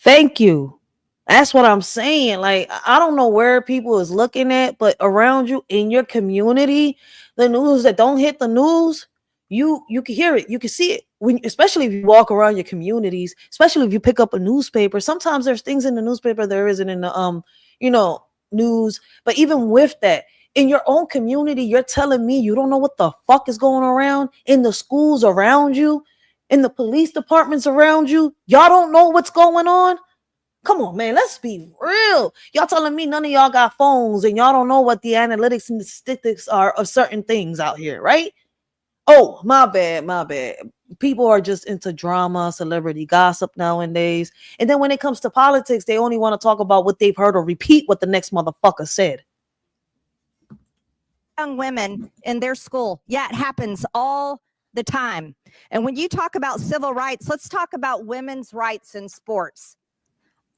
Thank you. That's what I'm saying. Like, I don't know where people is looking at, but around you in your community, the news that don't hit the news, you can hear it, you can see it. Especially if you walk around your communities, especially if you pick up a newspaper. Sometimes there's things in the newspaper there isn't in the news. But even with that, in your own community, you're telling me you don't know what the fuck is going around in the schools around you, in the police departments around you. Y'all don't know what's going on? Come on, man, let's be real. Y'all telling me none of y'all got phones and y'all don't know what the analytics and the statistics are of certain things out here, right? Oh, my bad. People are just into drama, celebrity gossip nowadays. And then when it comes to politics, they only want to talk about what they've heard or repeat what the next motherfucker said. Young women in their school. Yeah, it happens all the time. And when you talk about civil rights, let's talk about women's rights in sports.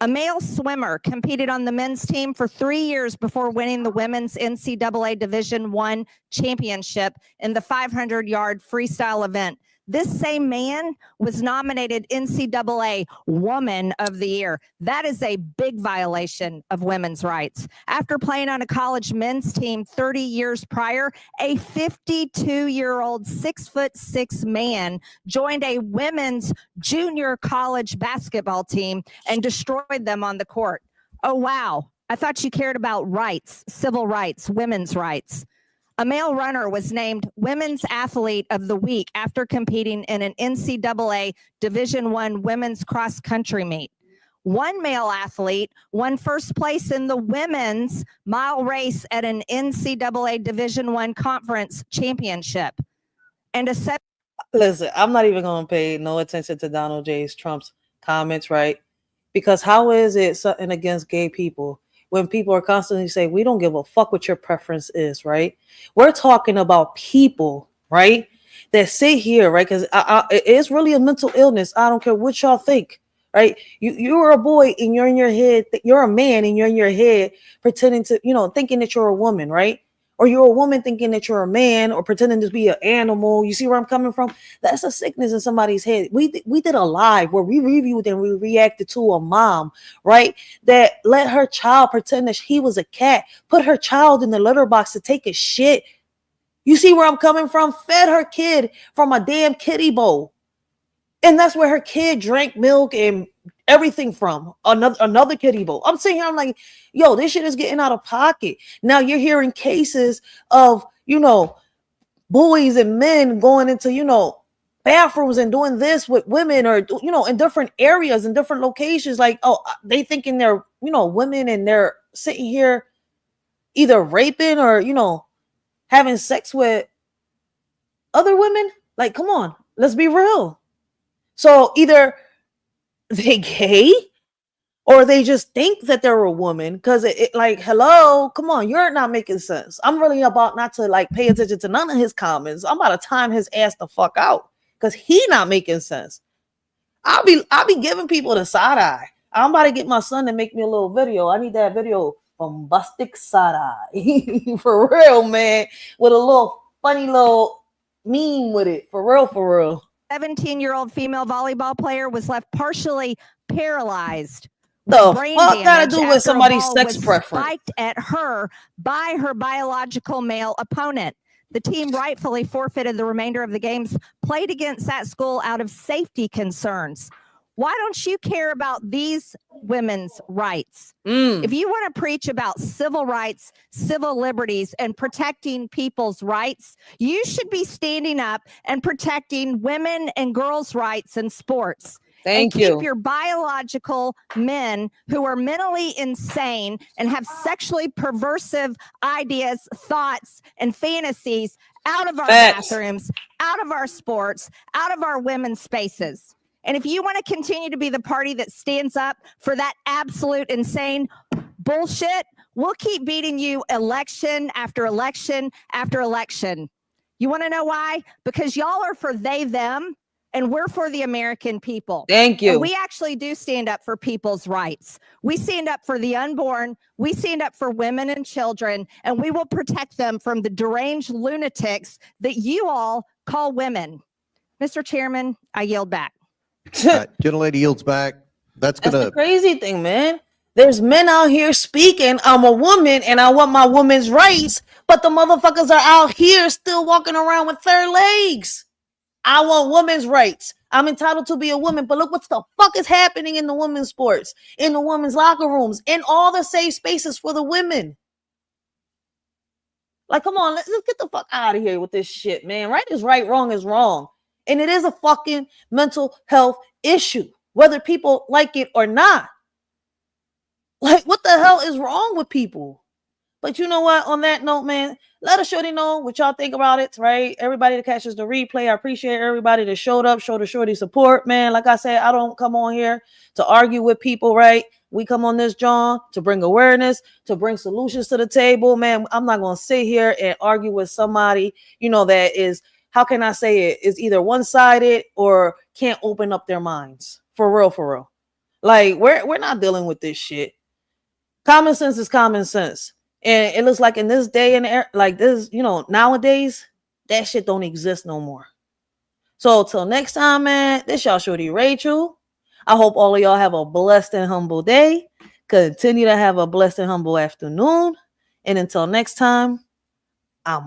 A male swimmer competed on the men's team for 3 years before winning the women's NCAA Division I championship in the 500-yard freestyle event. This same man was nominated NCAA Woman of the Year. That is a big violation of women's rights. After playing on a college men's team 30 years prior, a 52-year-old 6'6" man joined a women's junior college basketball team and destroyed them on the court. Oh, wow. I thought you cared about rights, civil rights, women's rights. A male runner was named Women's Athlete of the Week after competing in an NCAA Division I women's cross country meet. One male athlete won first place in the women's mile race at an NCAA Division I conference championship. And Listen, I'm not even going to pay no attention to Donald J. Trump's comments, right? Because how is it something against gay people when people are constantly saying, we don't give a fuck what your preference is, right? We're talking about people, right, that sit here, right? Because it's really a mental illness. I don't care what y'all think, right? You're a boy and you're in your head, you're a man and you're in your head pretending to, thinking that you're a woman, right? Or you're a woman thinking that you're a man or pretending to be an animal. You see where I'm coming from? That's a sickness in somebody's head. We did a live where we reviewed and we reacted to a mom, right, that let her child pretend that he was a cat, put her child in the litter box to take a shit. You see where I'm coming from? Fed her kid from a damn kiddie bowl. And that's where her kid drank milk and everything from, another kiddie bowl. I'm sitting here, I'm like, yo, this shit is getting out of pocket. Now you're hearing cases of, boys and men going into, bathrooms and doing this with women or, in different areas, in different locations. Like, oh, they thinking they're, women and they're sitting here either raping or, having sex with other women. Like, come on, let's be real. So either they gay or they just think that they're a woman because it like, hello, come on, you're not making sense. I'm really about not to like pay attention to none of his comments. I'm about to time his ass the fuck out because he not making sense. I'll be giving people the side eye. I'm about to get my son to make me a little video. I need that video bombastic side eye for real, man, with a little funny little meme with it. For real. 17-year-old female volleyball player was left partially paralyzed. The Brain fuck gotta damage do with after a somebody's ball sex was preference? spiked at her by her biological male opponent. The team rightfully forfeited the remainder of the games played against that school out of safety concerns. Why don't you care about these women's rights? If you want to preach about civil rights, civil liberties, and protecting people's rights, you should be standing up and protecting women and girls' rights in sports. Thank and you. Keep your biological men who are mentally insane and have sexually perversive ideas, thoughts, and fantasies out of our bathrooms, out of our sports, out of our women's spaces. And if you want to continue to be the party that stands up for that absolute insane bullshit, we'll keep beating you election after election after election. You want to know why? Because y'all are for they, them, and we're for the American people. Thank you. And we actually do stand up for people's rights. We stand up for the unborn. We stand up for women and children, and we will protect them from the deranged lunatics that you all call women. Mr. Chairman, I yield back. Gentlelady yields back. That's the crazy thing, man. There's men out here speaking, I'm a woman and I want my woman's rights, but the motherfuckers are out here still walking around with third legs. I want women's rights. I'm entitled to be a woman, but look what the fuck is happening in the women's sports, in the women's locker rooms, in all the safe spaces for the women. Like, come on, let's get the fuck out of here with this shit, man. Right is right, wrong is wrong. And it is a fucking mental health issue, whether people like it or not. Like, what the hell is wrong with people? But you know what? On that note, man, let us shorty know what y'all think about it, right? Everybody that catches the replay, I appreciate everybody that showed up, showed the shorty support, man. Like I said, I don't come on here to argue with people, right? We come on this, John, to bring awareness, to bring solutions to the table, man. I'm not going to sit here and argue with somebody, that is, how can I say it, is either one-sided or can't open up their minds. For real. Like we're not dealing with this shit. Common sense is common sense. And it looks like in this day and era, like this, nowadays, that shit don't exist no more. So till next time, man, this y'all shorty Racheal. I hope all of y'all have a blessed and humble day. Continue to have a blessed and humble afternoon. And until next time,